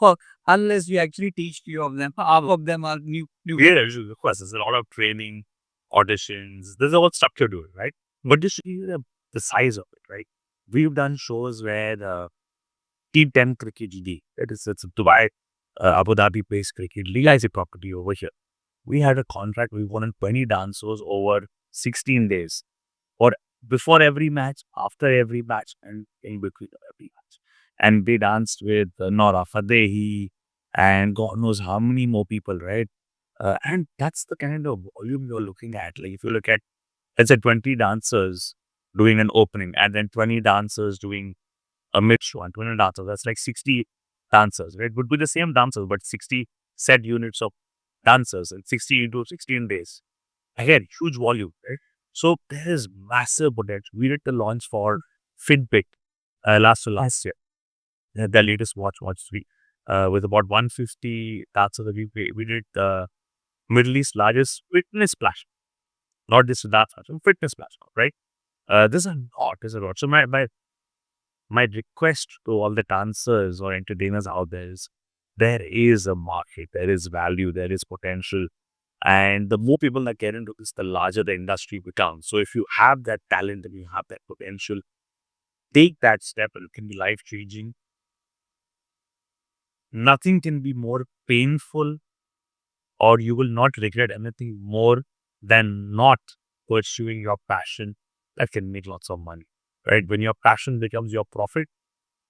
Oh, unless you actually teach few of them, half of them are new. Yeah, of course, there's a lot of training, auditions. There's a whole structure to it, right? But just to give you the size of it, right? We've done shows where the T10 Cricket League, it's a Dubai, Abu Dhabi based cricket league, is a property over here. We had a contract, we wanted 20 dancers over 16 days, or before every match, after every match, and in between every match. And they danced with Nora Fadehi and God knows how many more people, right? And that's the kind of volume you're looking at. Like if you look at, let's say 20 dancers doing an opening and then 20 dancers doing a mid show and 20 dancers, that's like 60 dancers, right? Would be the same dancers, but 60 set units of dancers and 60 into 16 days. Again, huge volume, right? So there is massive potential. We did the launch for Fitbit last year, the latest Watch 3, with about 150 dancers that we did the Middle East largest fitness platform, not just a dance platform, fitness platform, right? There's a lot. So my request to all the dancers or entertainers out there is there is a market, there is value, there is potential. And the more people that get into this, the larger the industry becomes. So if you have that talent and you have that potential, take that step and it can be life changing. Nothing can be more painful, or you will not regret anything more than not pursuing your passion that can make lots of money, right? When your passion becomes your profit,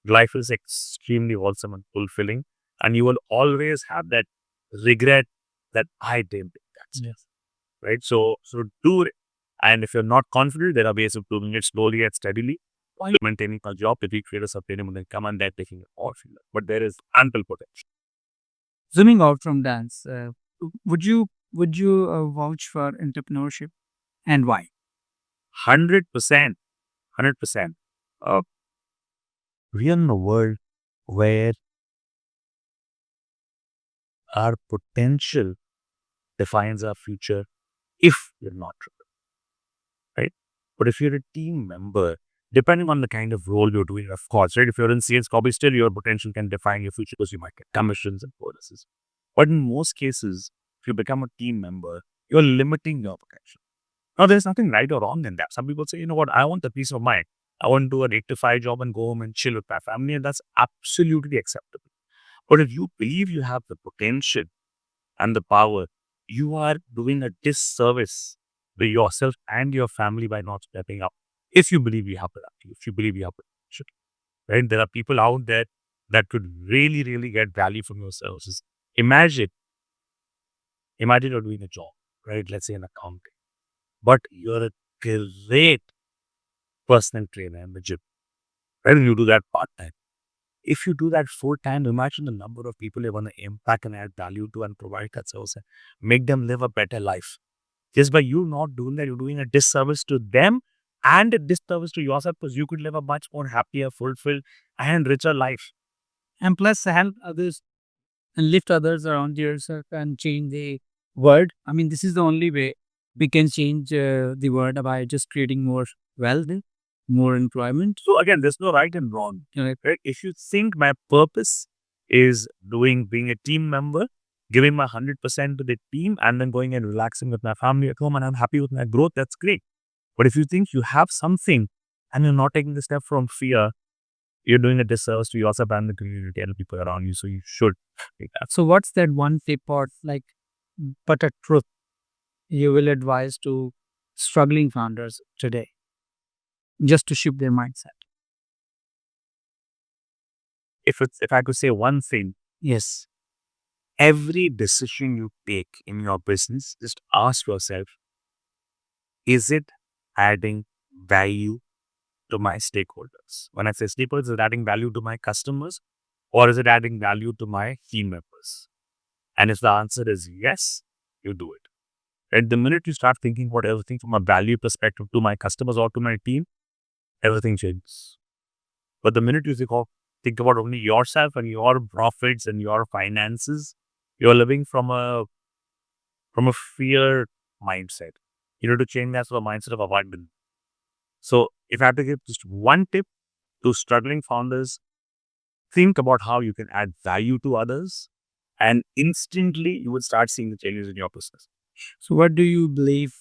life is extremely wholesome and fulfilling. And you will always have that regret that I didn't think that's Yes. right. So do it. And if you're not confident, there are ways of doing it slowly and steadily while maintaining a job. If you create a sustainable income and then taking it off. But there is ample potential. Zooming out from dance, would you vouch for entrepreneurship and why? 100%. 100%. Uh, we are in a world where our potential defines our future if you're not right? But if you're a team member, depending on the kind of role you're doing, of course, right? If you're in sales, probably still your potential can define your future because you might get commissions and bonuses. But in most cases, if you become a team member, you're limiting your potential. Now, there's nothing right or wrong in that. Some people say, you know what, I want the peace of mind. I want to do an 8 to 5 job and go home and chill with my family, and that's absolutely acceptable. But if you believe you have the potential and the power, you are doing a disservice to yourself and your family by not stepping up. If you believe you have the value, if you believe you have potential, right? There are people out there that could really, really get value from your services. Imagine, imagine you're doing a job, right? Let's say an accounting, but you're a great personal trainer in the gym. Right? And you do that part time. If you do that full time, imagine the number of people you want to impact and add value to and provide that service and make them live a better life. Just by you not doing that, you're doing a disservice to them and a disservice to yourself because you could live a much more happier, fulfilled, and richer life. And plus, help others and lift others around yourself and change the world. I mean, this is the only way we can change the world by just creating more wealth, more employment. So again, there's no right and wrong. Right. Right? If you think my purpose is being a team member, giving my 100% to the team, and then going and relaxing with my family at home, and I'm happy with my growth, that's great. But if you think you have something and you're not taking the step from fear, you're doing a disservice to yourself and the community and the people around you. So you should take that. So, what's that one tip or like, but a truth you will advise to struggling founders today, just to shift their mindset? If I could say one thing, Yes. every decision you take in your business, just ask yourself, is it adding value to my stakeholders? When I say stakeholders, is it adding value to my customers or is it adding value to my team members? And if the answer is yes, you do it. And the minute you start thinking about everything from a value perspective to my customers or to my team, everything changes. But the minute you think about only yourself and your profits and your finances, you're living from a fear mindset. You need to change that to a mindset of abundance. So if I have to give just one tip to struggling founders, think about how you can add value to others and instantly you will start seeing the changes in your business. So, what do you believe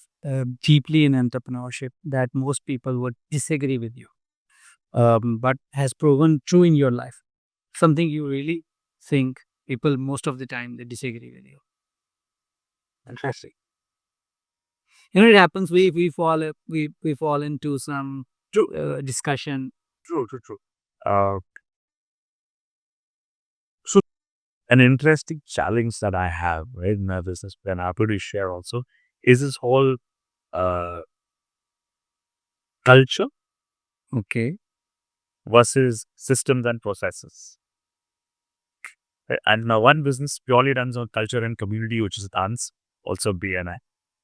deeply in entrepreneurship that most people would disagree with you, but has proven true in your life? Something you really think people most of the time they disagree with you. Interesting. It happens. We fall into some True, discussion. true. Uh, so an interesting challenge that I have, right, in my business plan, I'm happy to share also, is this whole uh, culture Okay. versus systems and processes. Right? And now one business purely runs on culture and community, which is dance, also BNI.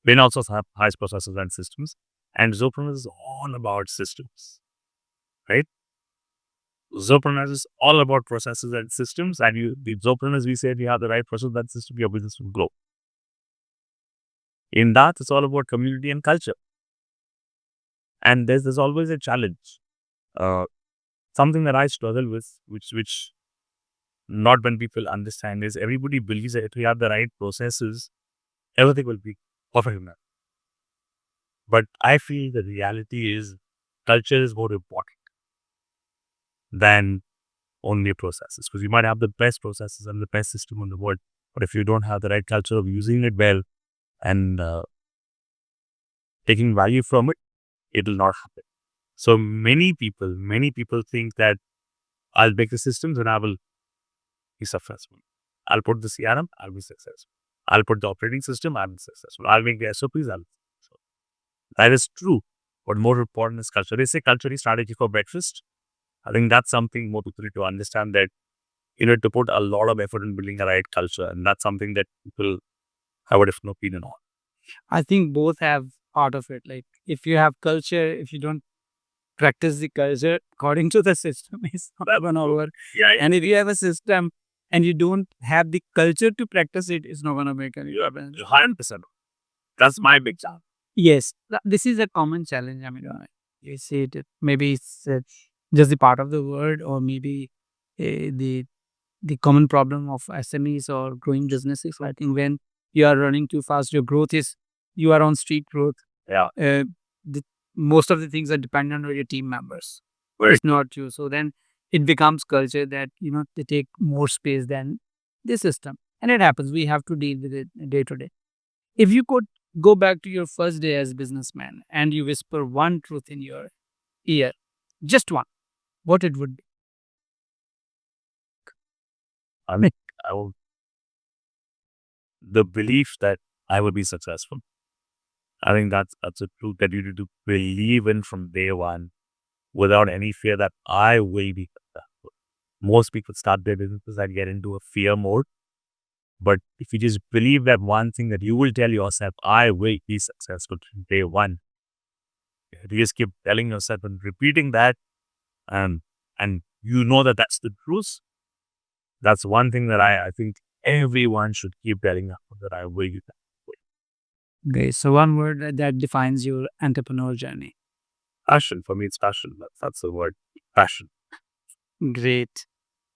BNI also has processes and systems. And Zohopreneur is all about systems, right? Zohopreneur is all about processes and systems. And the Zohopreneurs, we said you have the right process and system, your business will grow. In that, it's all about community and culture. And there's always a challenge. Something that I struggle with, which not when people understand, is everybody believes that if we have the right processes, everything will be perfect enough. But I feel the reality is culture is more important than only processes. Because you might have the best processes and the best system in the world, but if you don't have the right culture of using it well and taking value from it, it will not happen. So many people think that I'll make the systems and I will be successful. I'll put the CRM, I'll be successful. I'll put the operating system, I'll be successful. I'll make the SOPs, I'll be successful. That is true. But more important is culture. They say culture is strategy for breakfast. I think that's something more people need to understand, that you need to put a lot of effort in building a right culture. And that's something that people have a different opinion on. I think both have part of it. Like if you have culture, if you don't practice the culture according to the system, it's not gonna work. Yeah, And if you have a system and you don't have the culture to practice it, it's not gonna make any difference. 100%. That's my big challenge. Yes, this is a common challenge. I mean, you see it. Maybe it's just the part of the world, or maybe the common problem of SMEs or growing businesses. I think when you are running too fast, your growth is you are on street growth. Yeah. The, most of the things are dependent on your team members. Very It's not you. So then it becomes culture that they take more space than the system, and it happens. We have to deal with it day to day. If you could go back to your first day as businessman and you whisper one truth in your ear, just one, what it would be? I mean, I will, the belief that I will be successful I think that's a truth that you need to believe in from day one without any fear that I will be successful. Most people start their businesses and get into a fear mode. But if you just believe that one thing that you will tell yourself, I will be successful from day one, you just keep telling yourself and repeating that, and you know that that's the truth. That's one thing that I think everyone should keep telling themselves that I will be successful. Okay, so one word that defines your entrepreneurial journey. Passion, for me, it's passion. That's the word, passion. Great.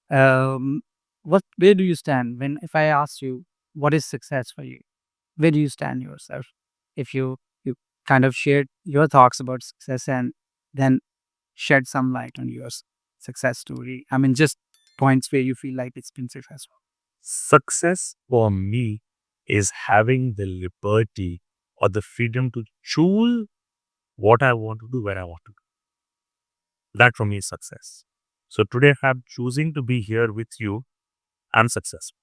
Um, where do you stand when if I ask you what is success for you? Where do you stand yourself? If you kind of shared your thoughts about success and then shed some light on your success story. I mean, just points where you feel like it's been successful. Success for me is having the liberty or the freedom to choose what I want to do, where I want to do. That for me is success. So today, if I'm choosing to be here with you, I'm successful.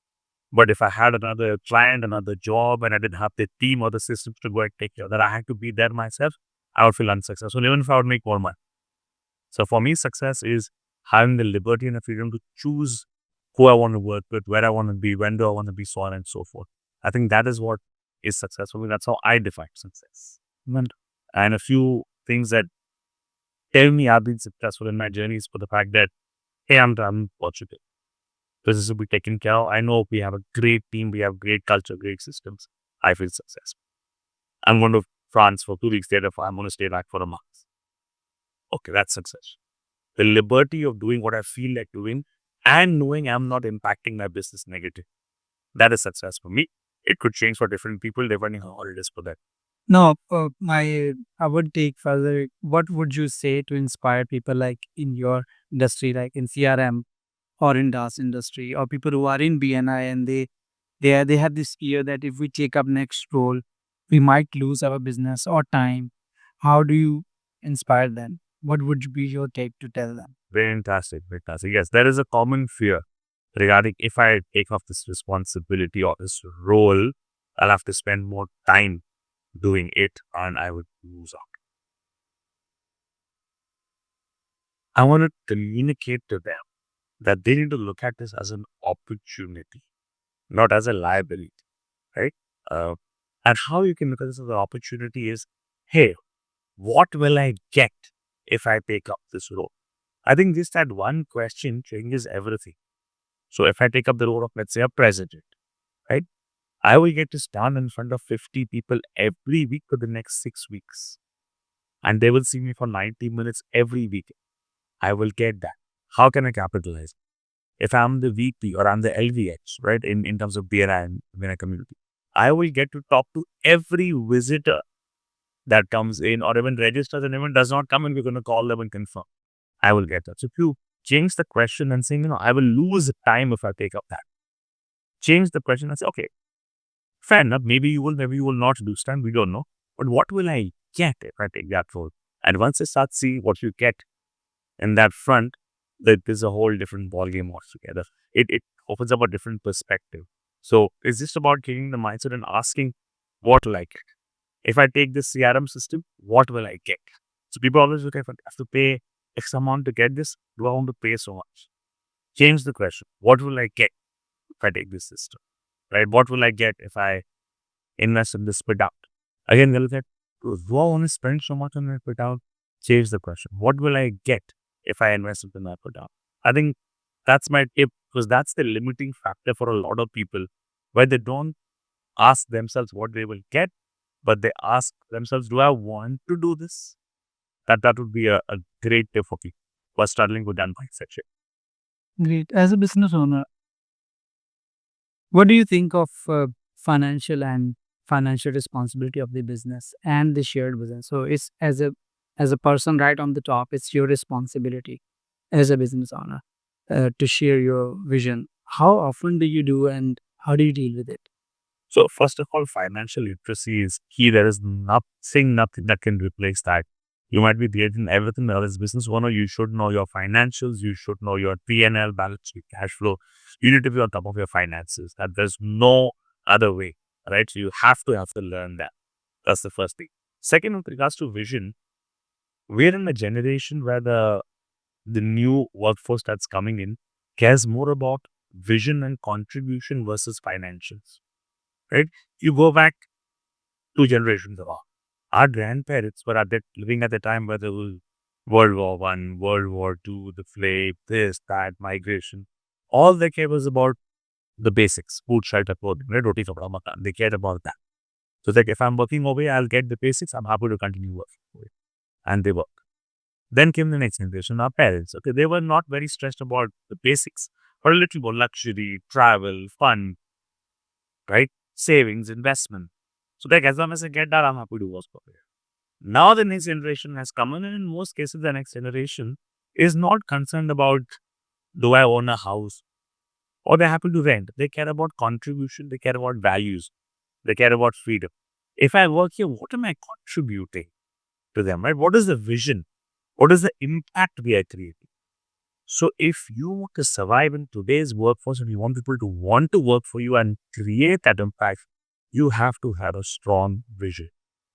But if I had another client, another job, and I didn't have the team or the systems to go and take care of that, I had to be there myself, I would feel unsuccessful, even if I would make more money. So for me, success is having the liberty and the freedom to choose who I want to work with, where I want to be, when do I want to be, so on and so forth. I think that is what is success for me. That's how I define success. And a few things that tell me I've been successful in my journey is for the fact that, hey, I'm done Portugal. Business will be taken care of. I know we have a great team, we have great culture, great systems. I feel successful. I'm going to France for 2 weeks later. I'm going to stay back for a month. Okay, that's success. The liberty of doing what I feel like doing and knowing I'm not impacting my business negative. That is success for me. It could change for different people depending on how it is for them. No, I would take further. What would you say to inspire people like in your industry, like in CRM or in DaaS industry, or people who are in BNI and they have this fear that if we take up next role, we might lose our business or time. How do you inspire them? What would be your take to tell them? Fantastic, fantastic. Yes, there is a common fear regarding if I take off this responsibility or this role, I'll have to spend more time doing it and I would lose out. I want to communicate to them that they need to look at this as an opportunity, not as a liability, right? Uh, and how you can look at this as an opportunity is, hey, what will I get if I take up this role? I think just that one question changes everything. So if I take up the role of, let's say, a president, right? I will get to stand in front of 50 people every week for the next 6 weeks. And they will see me for 90 minutes every week. I will get that. How can I capitalize? If I'm the VP or I'm the LVH, right, in terms of BNI and BNI community, I will get to talk to every visitor that comes in or even registers and even does not come in. We're going to call them and confirm. I will get that. So if you change the question and saying, I will lose time if I take up that. Change the question and say, okay, fair enough. Maybe you will not do stand. We don't know. But what will I get if I take that role? And once they start seeing what you get in that front, that is a whole different ballgame altogether. It opens up a different perspective. So it's just about getting the mindset and asking, what will I get? If I take this CRM system, what will I get? So people always look at, if I have to pay X amount to get this, do I want to pay so much? Change the question. What will I get if I take this system? Right? What will I get if I invest in this put out? Again, they'll get, do I want to spend so much on that put out? Change the question. What will I get if I invest in that put out? I think that's my tip because that's the limiting factor for a lot of people where they don't ask themselves what they will get, but they ask themselves, do I want to do this? That would be a great tip for people who are struggling with that mindset shift. Great. As a business owner, what do you think of financial responsibility of the business and the shared vision? So it's as a person right on the top, it's your responsibility as a business owner to share your vision. How often do you do and how do you deal with it? So first of all, financial literacy is key. There is nothing that can replace that. You might be great in everything else. As a business owner, you should know your financials. You should know your P&L, balance sheet, cash flow. You need to be on top of your finances. That there's no other way, right? So you have to learn that. That's the first thing. Second, with regards to vision, we're in a generation where the new workforce that's coming in cares more about vision and contribution versus financials, right? You go back 2 generations ago. Our grandparents were living at the time where there was World War I, World War II, the flame, this, that, migration. All they cared was about the basics, food, shelter, clothing, right? Roti, kapda, makan. They cared about that. So it's like, if I'm working away, I'll get the basics. I'm happy to continue working away. And they work. Then came the next generation, our parents. Okay, they were not very stressed about the basics, but a little more luxury, travel, fun, right? Savings, investment. So like, as long as I get that, I'm happy to work for it. Now the next generation has come in, and in most cases, the next generation is not concerned about, do I own a house or they happen to rent. They care about contribution, they care about values, they care about freedom. If I work here, what am I contributing to them, right? What is the vision? What is the impact we are creating? So if you want to survive in today's workforce and you want people to want to work for you and create that impact, you have to have a strong vision.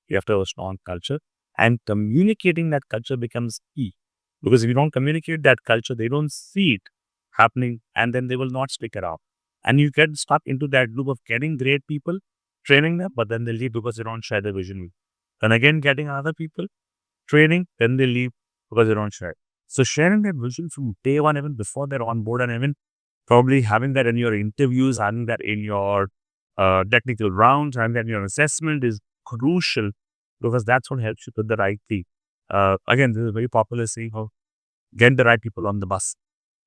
You have to have a strong culture, and communicating that culture becomes key. Because if you don't communicate that culture, they don't see it happening, and then they will not stick around. And you get stuck into that loop of getting great people, training them, but then they leave because they don't share the vision with you. And again, getting other people, training, then they leave because they don't share. So sharing that vision from day one, even before they're on board, and even probably having that in your interviews, having that in your technical rounds, having that in your assessment is crucial, because that's what helps you put the right thing. Again, this is a very popular saying of get the right people on the bus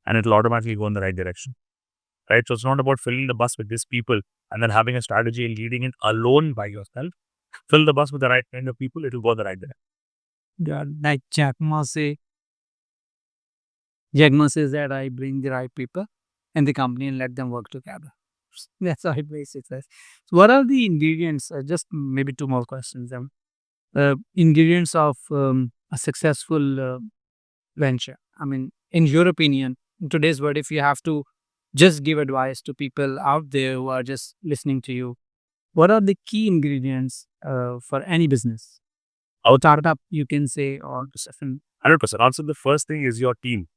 and it'll automatically go in the right direction, right? So it's not about filling the bus with these people and then having a strategy and leading it alone by yourself. Fill the bus with the right kind of people, it'll go the right direction. Yeah, like Jack Ma says that I bring the right people in the company and let them work together. That's how it basically says. So what are the ingredients? Just maybe two more questions. Ingredients of a successful venture. I mean, in your opinion, in today's world, if you have to just give advice to people out there who are just listening to you, what are the key ingredients for any business? Out Startup, you can say, or just 100%. Also, the first thing is your team.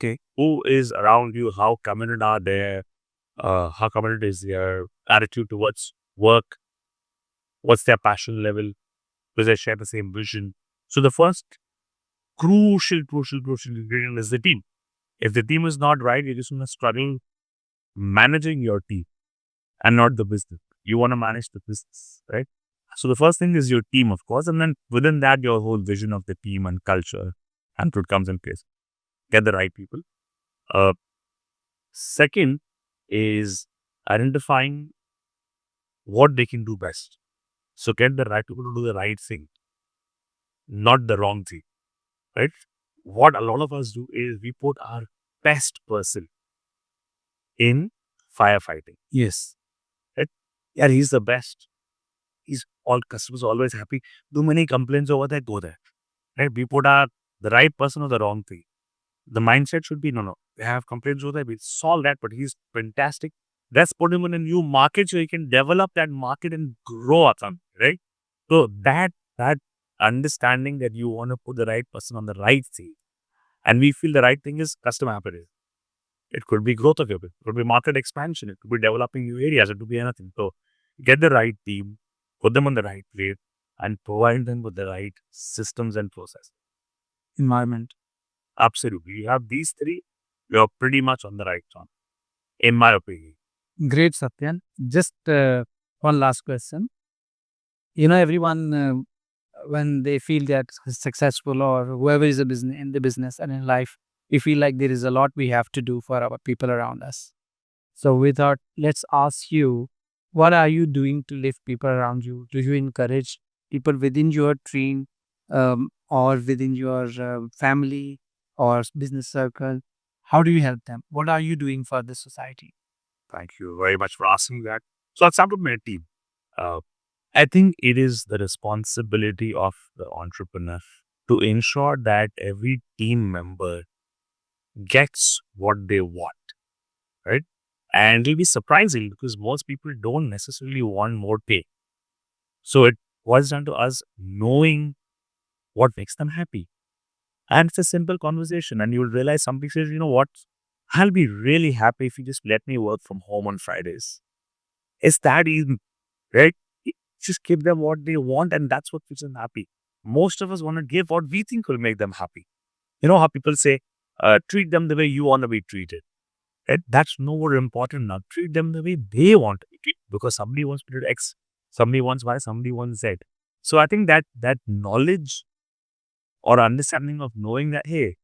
Okay. Who is around you? How committed are they? How committed is their attitude towards work? What's their passion level? Do they share the same vision? So the first crucial ingredient is the team. If the team is not right, you're just going to struggle managing your team and not the business. You want to manage the business, right? So the first thing is your team, of course, and then within that, your whole vision of the team and culture and it comes in place. Get the right people. Uh, Second is identifying what they can do best. So get the right people to do the right thing, not the wrong thing, right? What a lot of us do is we put our best person in firefighting. Yes. Right? Yeah, he's the best. He's all customers always happy. Too many complaints over there, go there. Right? We put the right person or the wrong thing. The mindset should be no. We have complaints over there, we solve that, but he's fantastic. Let's put him in a new market so he can develop that market and grow up something, right? So that understanding that you want to put the right person on the right thing. And we feel the right thing is customer happiness. It could be growth of your business. It could be market expansion. It could be developing new areas. It could be anything. So get the right team, put them on the right place, and provide them with the right systems and process. Environment. Absolutely. You have these three, you're pretty much on the right track, in my opinion. Great, Satyan. Just one last question. Everyone, when they feel that successful or whoever is a business in the business and in life, we feel like there is a lot we have to do for our people around us. So we thought, let's ask you, what are you doing to lift people around you? Do you encourage people within your team or within your family or business circle? How do you help them? What are you doing for the society? Thank you very much for asking that. So I'll start with my team. Uh, I think it is the responsibility of the entrepreneur to ensure that every team member gets what they want, right? And it'll be surprising because most people don't necessarily want more pay. So boils down to us knowing what makes them happy. And it's a simple conversation. And you'll realize somebody says, you know what? I'll be really happy if you just let me work from home on Fridays. It's that easy, right? Just give them what they want, and that's what makes them happy. Most of us want to give what we think will make them happy. You know how people say, treat them the way you want to be treated. Right? That's no more important now. Treat them the way they want to be treated because somebody wants to do X, somebody wants Y, somebody wants Z. So I think that knowledge or understanding of knowing that, hey,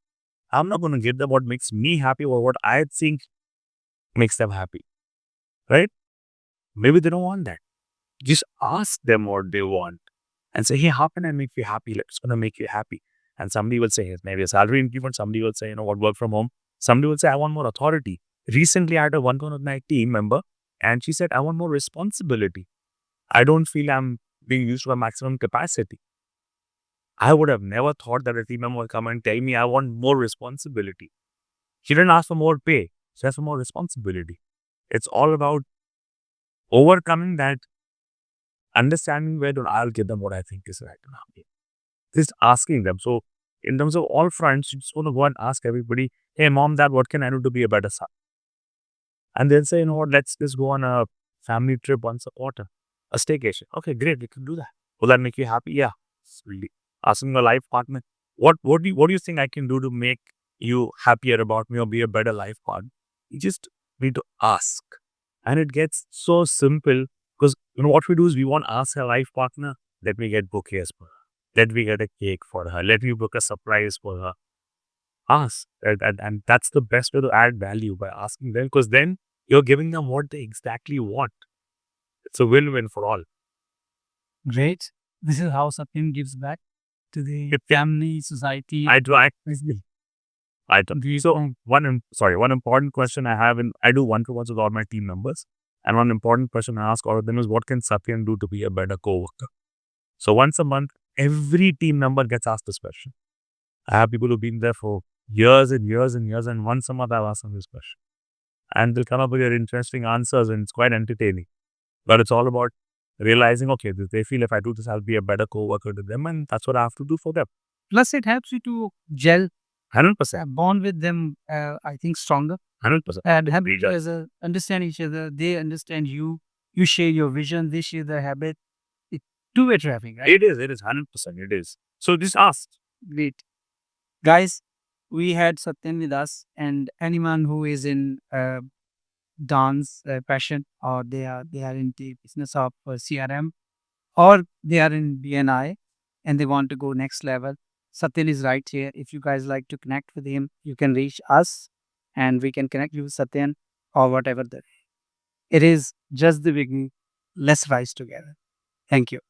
I'm not going to give them what makes me happy or what I think makes them happy, right? Maybe they don't want that. Just ask them what they want and say, hey, how can I make you happy? It's going to make you happy. And somebody will say, yes, maybe a salary increment. Somebody will say, you know what, work from home. Somebody will say, I want more authority. Recently, I had a one-on-one with my team member and she said, I want more responsibility. I don't feel I'm being used to my maximum capacity. I would have never thought that a team member would come and tell me I want more responsibility. She didn't ask for more pay. She asked for more responsibility. It's all about overcoming that, understanding where I'll give them what I think is right now. Just asking them. So in terms of all fronts, you just want to go and ask everybody, hey, mom, dad, what can I do to be a better son? And they'll say, you know what, let's just go on a family trip once a quarter, a staycation. Okay, great, we can do that. Will that make you happy? Yeah. Really. Asking a life partner, what do you think I can do to make you happier about me or be a better life partner? You just need to ask. And it gets so simple because you know what we do is we want to ask our life partner, let me get bouquets for her. Let me get a cake for her. Let me book a surprise for her. Ask. And that's the best way to add value by asking them because then you're giving them what they exactly want. It's a win-win for all. Great. This is how Satyen gives back to the family, society. I do. Great So point. one important question I have, and I do one-to-ones with all my team members. And one important question I ask all of them is, what can Satyen do to be a better coworker? So once a month, every team member gets asked this question. I have people who've been there for years and years and years, and once a month I've asked them this question. And they'll come up with their interesting answers, and it's quite entertaining. But it's all about realizing, okay, they feel if I do this, I'll be a better coworker to them, and that's what I have to do for them. Plus, it helps you to gel, 100%. bond with them, I think, stronger. 100%. And have Agree, each other, understand each other. They understand you. You share your vision. They share their habit. It two-way traffic, right? It is 100%. It is. So just ask. Great. Guys, we had Satyen with us, and anyone who is in dance passion, or they are in the business of CRM, or they are in BNI and they want to go next level, Satyen is right here. If you guys like to connect with him, you can reach us and we can connect you with Satyen or whatever. It is just the beginning. Let's rise together. Thank you.